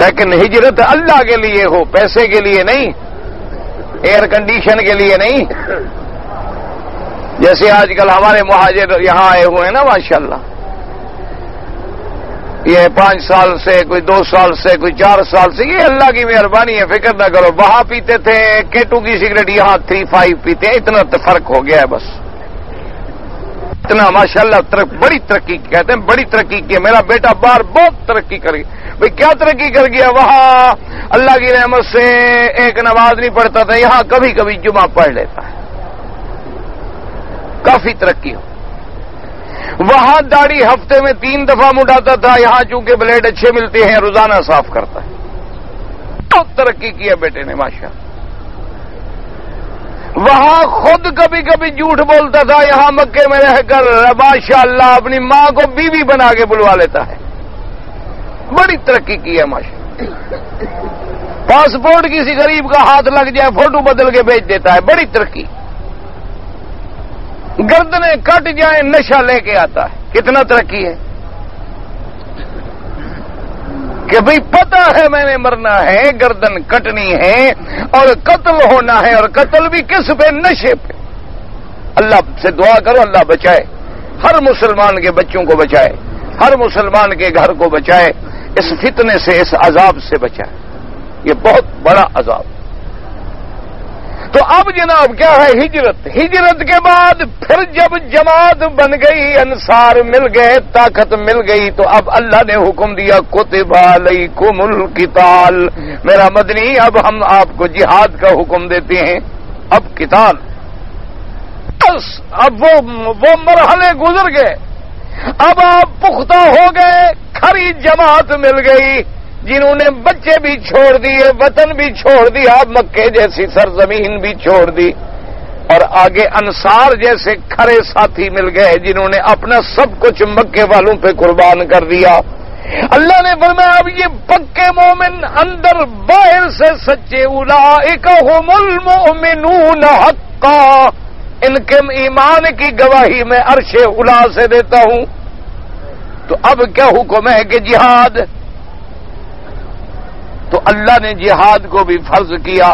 لیکن ہجرت اللہ کے لیے ہو، پیسے کے لیے نہیں، ایئر کنڈیشن کے لیے نہیں۔ جیسے آج کل ہمارے مہاجر یہاں آئے ہوئے ہیں نا ماشاءاللہ، یہ 5 سال سے، کوئی 2 سال سے، کوئی 4 سال سے، یہ اللہ کی مہربانی ہے، فکر نہ کرو۔ وہاں پیتے تھے K2 کی سگریٹ، یہاں 3-5 پیتے ہیں، اتنا فرق ہو گیا ہے بس، اتنا ماشاءاللہ بڑی ترقی کہتے ہیں، بڑی ترقی کی ہے۔ میرا بیٹا باہر بہت ترقی کر گیا۔ بھئی کیا ترقی کر گیا؟ وہاں اللہ کی رحمت سے ایک نماز نہیں پڑھتا تھا، یہاں کبھی کبھی جمعہ پڑھ لیتا ہے، کافی ترقی ہو۔ وہاں داڑھی ہفتے میں 3 دفعہ مڈاتا تھا، یہاں چونکہ بلیڈ اچھے ملتے ہیں روزانہ صاف کرتا ہے۔ بہت ترقی کی ہے بیٹے نے ماشاءاللہ۔ وہاں خود کبھی کبھی جھوٹ بولتا تھا، یہاں مکے میں رہ کر ماشاءاللہ اپنی ماں کو بیوی بنا کے بلوا لیتا ہے۔ بڑی ترقی کی ہے ماشاءاللہ۔ پاسپورٹ کسی غریب کا ہاتھ لگ جائے فوٹو بدل کے بھیج دیتا ہے، بڑی ترقی۔ گردنیں کٹ جائیں نشہ لے کے آتا ہے، کتنا ترقی ہے کہ بھئی پتہ ہے میں نے مرنا ہے، گردن کٹنی ہے اور قتل ہونا ہے، اور قتل بھی کس پہ؟ نشے پہ۔ اللہ سے دعا کرو اللہ بچائے، ہر مسلمان کے بچوں کو بچائے، ہر مسلمان کے گھر کو بچائے، اس فتنے سے، اس عذاب سے بچائے، یہ بہت بڑا عذاب۔ تو اب جناب کیا ہے؟ ہجرت۔ ہجرت کے بعد پھر جب جماعت بن گئی، انصار مل گئے، طاقت مل گئی، تو اب اللہ نے حکم دیا کتب علیکم القتال، میرا مدنی اب ہم آپ کو جہاد کا حکم دیتے ہیں، اب قتال۔ بس اب وہ مرحلے گزر گئے، اب آپ پختہ ہو گئے، کھری جماعت مل گئی، جنہوں نے بچے بھی چھوڑ دیے، وطن بھی چھوڑ دیا، مکے جیسی سرزمین بھی چھوڑ دی، اور آگے انصار جیسے کھرے ساتھی مل گئے جنہوں نے اپنا سب کچھ مکے والوں پہ قربان کر دیا۔ اللہ نے فرمایا اب یہ پکے مومن اندر باہر سے سچے، اولئک هم المؤمنون حقا، ان کے ایمان کی گواہی میں عرش اولا سے دیتا ہوں۔ تو اب کیا حکم ہے کہ جہاد؟ تو اللہ نے جہاد کو بھی فرض کیا،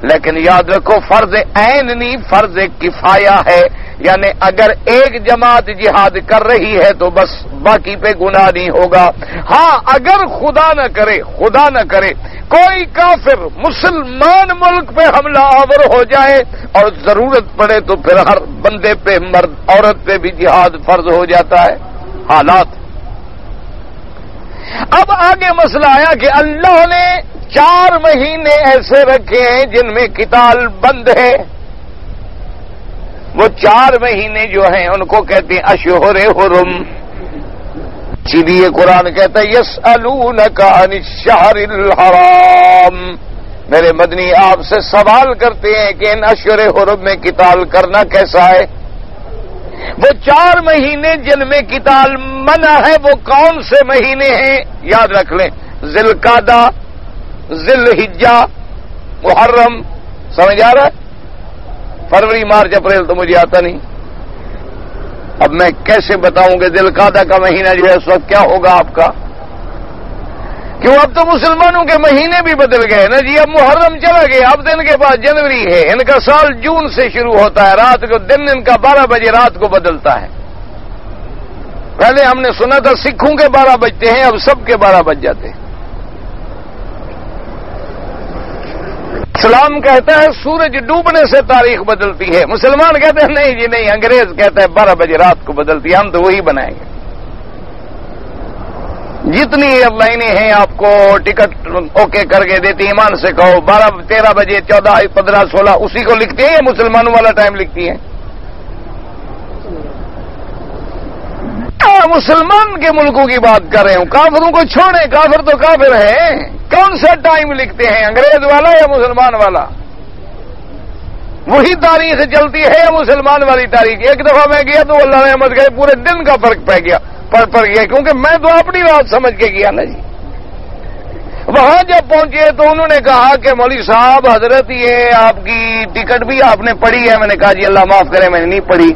لیکن یاد رکھو فرض عین نہیں، فرض کفایہ ہے، یعنی اگر ایک جماعت جہاد کر رہی ہے تو بس باقی پہ گناہ نہیں ہوگا۔ ہاں اگر خدا نہ کرے کوئی کافر مسلمان ملک پہ حملہ آور ہو جائے اور ضرورت پڑے تو پھر ہر بندے پہ، مرد عورت پہ بھی جہاد فرض ہو جاتا ہے، حالات۔ اب آگے مسئلہ آیا کہ اللہ نے 4 مہینے ایسے رکھے ہیں جن میں قتال بند ہے۔ وہ 4 مہینے جو ہیں ان کو کہتے ہیں اشہر حرم، اسی لیے قرآن کہتا ہے یسألونک عن الشہر الحرام، میرے مدنی آپ سے سوال کرتے ہیں کہ ان اشہر حرم میں قتال کرنا کیسا ہے۔ وہ 4 مہینے جن میں قتال منع ہے وہ کون سے مہینے ہیں؟ یاد رکھ لیں، ذی القعدہ، ذی الحجہ، محرم، سمجھ آ رہا ہے؟ فروری، مارچ، اپریل تو مجھے آتا نہیں، اب میں کیسے بتاؤں کہ ذی القعدہ کا مہینہ جو ہے اس وقت کیا ہوگا آپ کا؟ کیوں؟ اب تو مسلمانوں کے مہینے بھی بدل گئے نا جی، اب محرم چلا گیا، اب دن کے بعد جنوری ہے، ان کا سال جون سے شروع ہوتا ہے، رات کو دن ان کا 12 بجے رات کو بدلتا ہے۔ پہلے ہم نے سنا تھا سکھوں کے 12 بجتے ہیں، اب سب کے 12 بج جاتے ہیں۔ اسلام کہتا ہے سورج ڈوبنے سے تاریخ بدلتی ہے، مسلمان کہتے ہیں نہیں جی نہیں، انگریز کہتا ہے 12 بجے رات کو بدلتی ہے، ہم تو وہی بنائیں گے۔ جتنی ایئر لائنیں ہیں آپ کو ٹکٹ اوکے کر کے دیتی، ایمان سے کہو 12 13 بجے 14 15 16 اسی کو لکھتی ہیں یا مسلمانوں والا ٹائم لکھتی ہیں؟ مسلمان کے ملکوں کی بات کر رہے ہوں، کافروں کو چھوڑیں، کافر تو کافر ہیں، کون سا ٹائم لکھتے ہیں، انگریز والا یا مسلمان والا؟ وہی تاریخ چلتی ہے یا مسلمان والی تاریخ؟ ایک دفعہ میں گیا تو اللہ رحمت گئے پورے دن کا فرق پڑ گیا، کیونکہ میں تو اپنی بات سمجھ کے گیا نا جی۔ وہاں جب پہنچے تو انہوں نے کہا کہ مولوی صاحب حضرت یہ آپ کی ٹکٹ بھی آپ نے پڑھی ہے؟ میں نے کہا جی اللہ معاف کرے میں نے نہیں پڑھی۔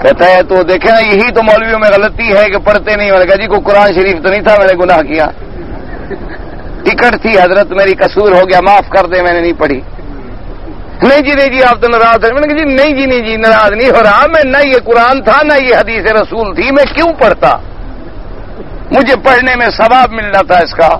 کہتا ہے تو دیکھیں نا یہی تو مولویوں میں غلطی ہے کہ پڑھتے نہیں۔ میں نے کہا جی کوئی قرآن شریف تو نہیں تھا میں نے گناہ کیا؟ ٹکٹ تھی حضرت، میری قصور ہو گیا، معاف کر دیں میں نے نہیں پڑھی۔ نہیں جی آپ تو ناراض ہیں۔ میں نے کہا جی نہیں جی ناراض نہیں ہو رہا میں، نہ یہ قرآن تھا نہ یہ حدیث رسول تھی، میں کیوں پڑھتا؟ مجھے پڑھنے میں ثواب ملنا تھا اس کا۔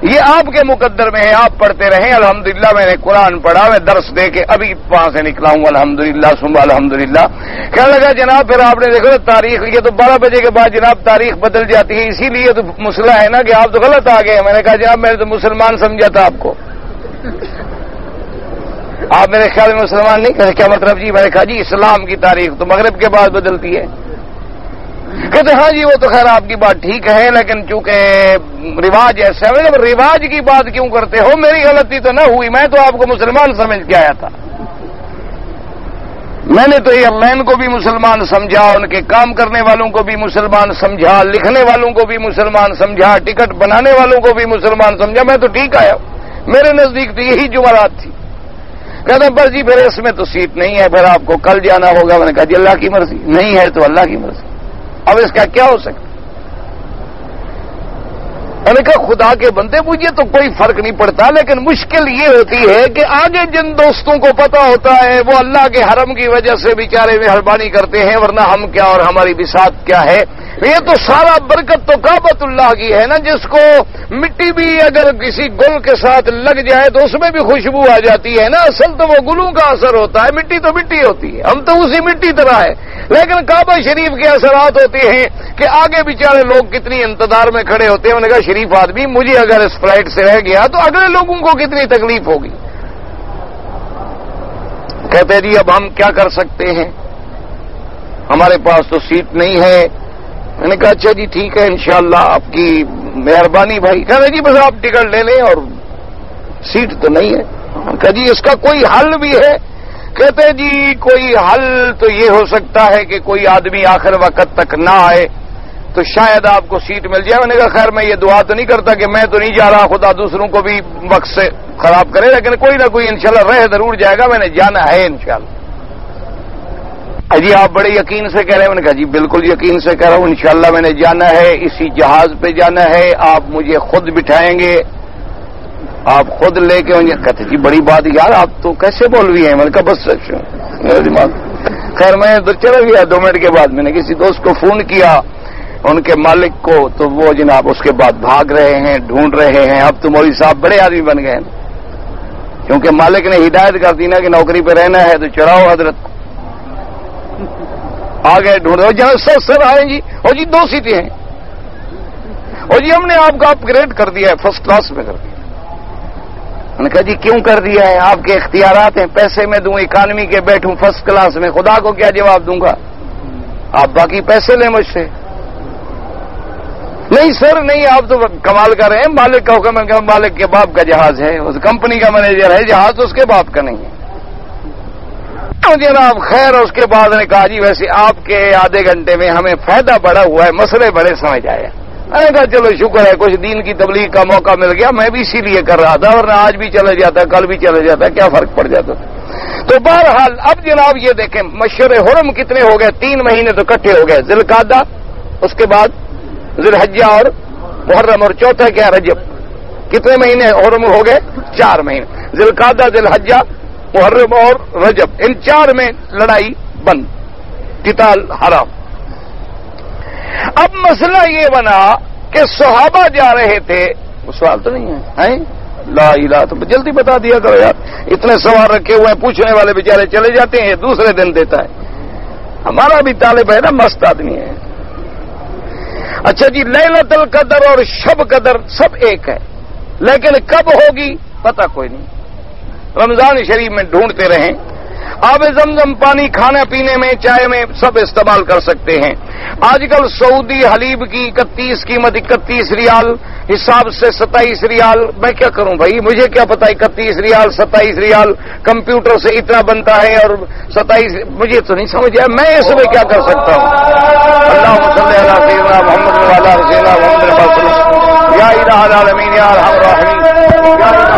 یہ آپ کے مقدر میں ہے، آپ پڑھتے رہیں۔ الحمدللہ میں نے قرآن پڑھا، میں درس دے کے ابھی وہاں سے نکلا ہوں الحمدللہ ثم الحمدللہ۔ کہنے لگا جناب پھر آپ نے دیکھو تاریخ، یہ تو 12 بجے کے بعد جناب تاریخ بدل جاتی ہے، اسی لیے تو مسئلہ ہے نا کہ آپ تو غلط آ گئے۔ میں نے کہا جناب میں نے تو مسلمان سمجھا تھا آپ کو، آپ میرے خیال میں مسلمان نہیں کہتے۔ کیا مطلب جی؟ میں نے کہا جی اسلام کی تاریخ تو مغرب کے بعد بدلتی ہے۔ کہتے ہاں جی وہ تو خیر آپ کی بات ٹھیک ہے، لیکن چونکہ رواج ایسا ہے، جب رواج کی بات کیوں کرتے ہو؟ میری غلطی تو نہ ہوئی، میں تو آپ کو مسلمان سمجھ کے آیا تھا۔ میں نے تو ایئر لائن کو بھی مسلمان سمجھا، ان کے کام کرنے والوں کو بھی مسلمان سمجھا، لکھنے والوں کو بھی مسلمان سمجھا، ٹکٹ بنانے والوں کو بھی مسلمان سمجھا، میں تو ٹھیک آیا۔ میرے نزدیک تو یہی جملات تھی۔ کہتے ہیں پر جی پھر اس میں تو سیٹ نہیں ہے، پھر آپ کو کل جانا ہوگا۔ میں نے کہا جی اللہ کی مرضی، نہیں ہے تو اللہ کی مرضی، اب اس کا کیا ہو سکتا؟ میں نے کہا خدا کے بندے مجھے تو کوئی فرق نہیں پڑتا، لیکن مشکل یہ ہوتی ہے کہ آگے جن دوستوں کو پتا ہوتا ہے وہ اللہ کے حرم کی وجہ سے بیچارے مہربانی کرتے ہیں، ورنہ ہم کیا اور ہماری بساط کیا ہے؟ یہ تو سارا برکت تو کعبۃ اللہ کی ہے نا، جس کو مٹی بھی اگر کسی گل کے ساتھ لگ جائے تو اس میں بھی خوشبو آ جاتی ہے نا، اصل تو وہ گلوں کا اثر ہوتا ہے، مٹی تو مٹی ہوتی ہے، ہم تو اسی مٹی طرح ہے۔ لیکن کعبہ شریف کے اثرات ہوتے ہیں کہ آگے بیچارے لوگ کتنی انتظار میں کھڑے ہوتے ہیں۔ میں نے کہا شریف آدمی مجھے اگر اس فلائٹ سے رہ گیا تو اگلے لوگوں کو کتنی تکلیف ہوگی۔ کہتے جی اب ہم کیا کر سکتے ہیں، ہمارے پاس تو سیٹ نہیں ہے۔ میں نے کہا اچھا جی ٹھیک ہے انشاءاللہ آپ کی مہربانی بھائی۔ کہتے جی بس آپ ٹکٹ لے لیں اور سیٹ تو نہیں ہے۔ کہا جی اس کا کوئی حل بھی ہے؟ کہتے جی کوئی حل تو یہ ہو سکتا ہے کہ کوئی آدمی آخر وقت تک نہ آئے تو شاید آپ کو سیٹ مل جائے۔ میں نے کہا خیر میں یہ دعا تو نہیں کرتا کہ میں تو نہیں جا رہا، خدا دوسروں کو بھی وقت سے خراب کرے، لیکن کوئی نہ کوئی انشاءاللہ رہ ضرور جائے گا، میں نے جانا ہے انشاءاللہ۔ جی آپ بڑے یقین سے کہہ رہے ہیں؟ میں نے کہا جی بالکل یقین سے کہہ رہا ہوں، انشاءاللہ میں نے جانا ہے، اسی جہاز پہ جانا ہے، آپ مجھے خود بٹھائیں گے، آپ خود لے کے ہوں گے۔ کہتے جی بڑی بات یار آپ تو کیسے بولوی ہیں؟ میں نے کہا بس میرا دماغ خیر میں ادھر چلا گیا۔ 2 منٹ کے بعد میں نے کسی دوست کو فون کیا، ان کے مالک کو، تو وہ جناب اس کے بعد بھاگ رہے ہیں، ڈھونڈ رہے ہیں۔ اب تو مولوی صاحب بڑے آدمی بن گئے ہیں، کیونکہ مالک نے ہدایت کر دی نا کہ نوکری پہ رہنا ہے تو چڑھاؤ حضرت کو۔ آگے ڈھونڈو جہاں سر آئیں جی، اور جی 2 سیٹیں ہیں، اور جی ہم نے آپ کا اپ گریڈ کر دیا ہے، فرسٹ کلاس میں کر دیا۔ میں نے کہا جی کیوں کر دیا ہے؟ آپ کے اختیارات ہیں، پیسے میں دوں، اکانومی کے بیٹھوں، فرسٹ کلاس میں، خدا کو کیا جواب دوں گا؟ آپ باقی پیسے لیں مجھ سے۔ نہیں سر نہیں، آپ تو کمال کر رہے ہیں، مالک کا حکم ہے، مالک کے باپ کا جہاز ہے، اس کمپنی کا مینیجر ہے، جہاز اس کے باپ کا نہیں ہے جناب۔ خیر اس کے بعد نے کہا جی ویسے آپ کے آدھے گھنٹے میں ہمیں فائدہ بڑا ہوا ہے، مسئلے بڑے سمجھ آئے۔ میں نے کہا چلو شکر ہے، کچھ دین کی تبلیغ کا موقع مل گیا، میں بھی اسی لیے کر رہا تھا، ورنہ آج بھی چلا جاتا، کل بھی چلا جاتا، کیا فرق پڑ جاتا تھا۔ تو بہرحال اب جناب یہ دیکھیں مشہور حرم کتنے ہو گئے، 3 مہینے تو اکٹھے ہو گئے، ذی القعدہ، اس کے بعد ذی الحجہ اور محرم، اور چوتھا کیا رجب. کتنے مہینے حرم ہو گئے؟ 4 مہینے. ذی القعدہ، ذی الحجہ، محرم اور رجب، ان 4 میں لڑائی بند، قتال حرام. اب مسئلہ یہ بنا کہ صحابہ جا رہے تھے، وہ سوال تو نہیں ہے لا الہ، تو جلدی بتا دیا کرو یار، اتنے سوال رکھے ہوئے ہیں، پوچھنے والے بیچارے چلے جاتے ہیں، دوسرے دن دیتا ہے. ہمارا بھی طالب ہے نا، مست آدمی ہے. اچھا جی، لیلۃ القدر اور شب قدر سب ایک ہے، لیکن کب ہوگی پتہ کوئی نہیں. رمضان شریف میں ڈھونڈتے رہیں. آب زمزم پانی کھانے پینے میں، چائے میں سب استعمال کر سکتے ہیں. آج کل سعودی حلیب کی 31 قیمت 31 ریال، حساب سے 27 ریال. میں کیا کروں بھائی، مجھے کیا پتا 31 ریال 27 ریال کمپیوٹر سے اتنا بنتا ہے اور 27، مجھے تو نہیں سمجھ آیا، میں اس میں کیا کر سکتا ہوں. اللہم صلی علی سیدنا محمد وعلی آل سیدنا محمد وسلم. یا الہ العالمین یا ارحم الراحمین، یا الہ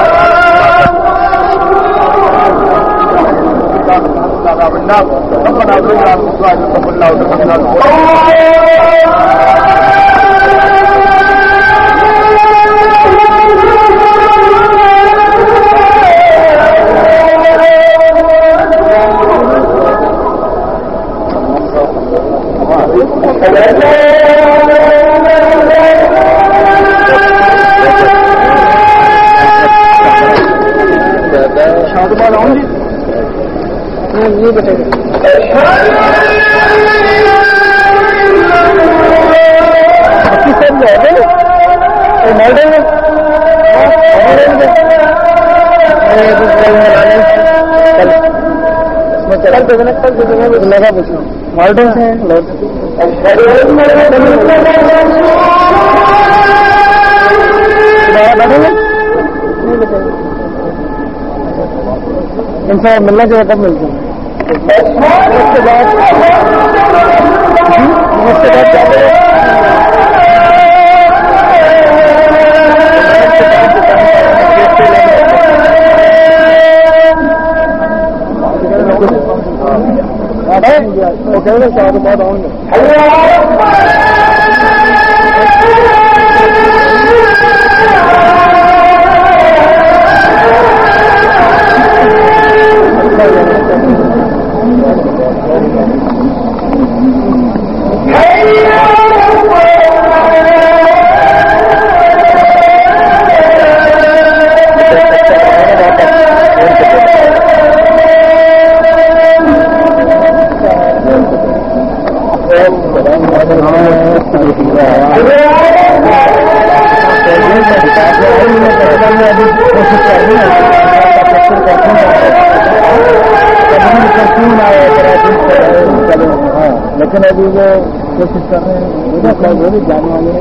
مالٹن سے ان سے ملنا چاہیے کب ملتے ہیں. اس کے بعد بہت آؤں گے. لیکن ابھی وہ کوشش کر رہے ہیں جانے والے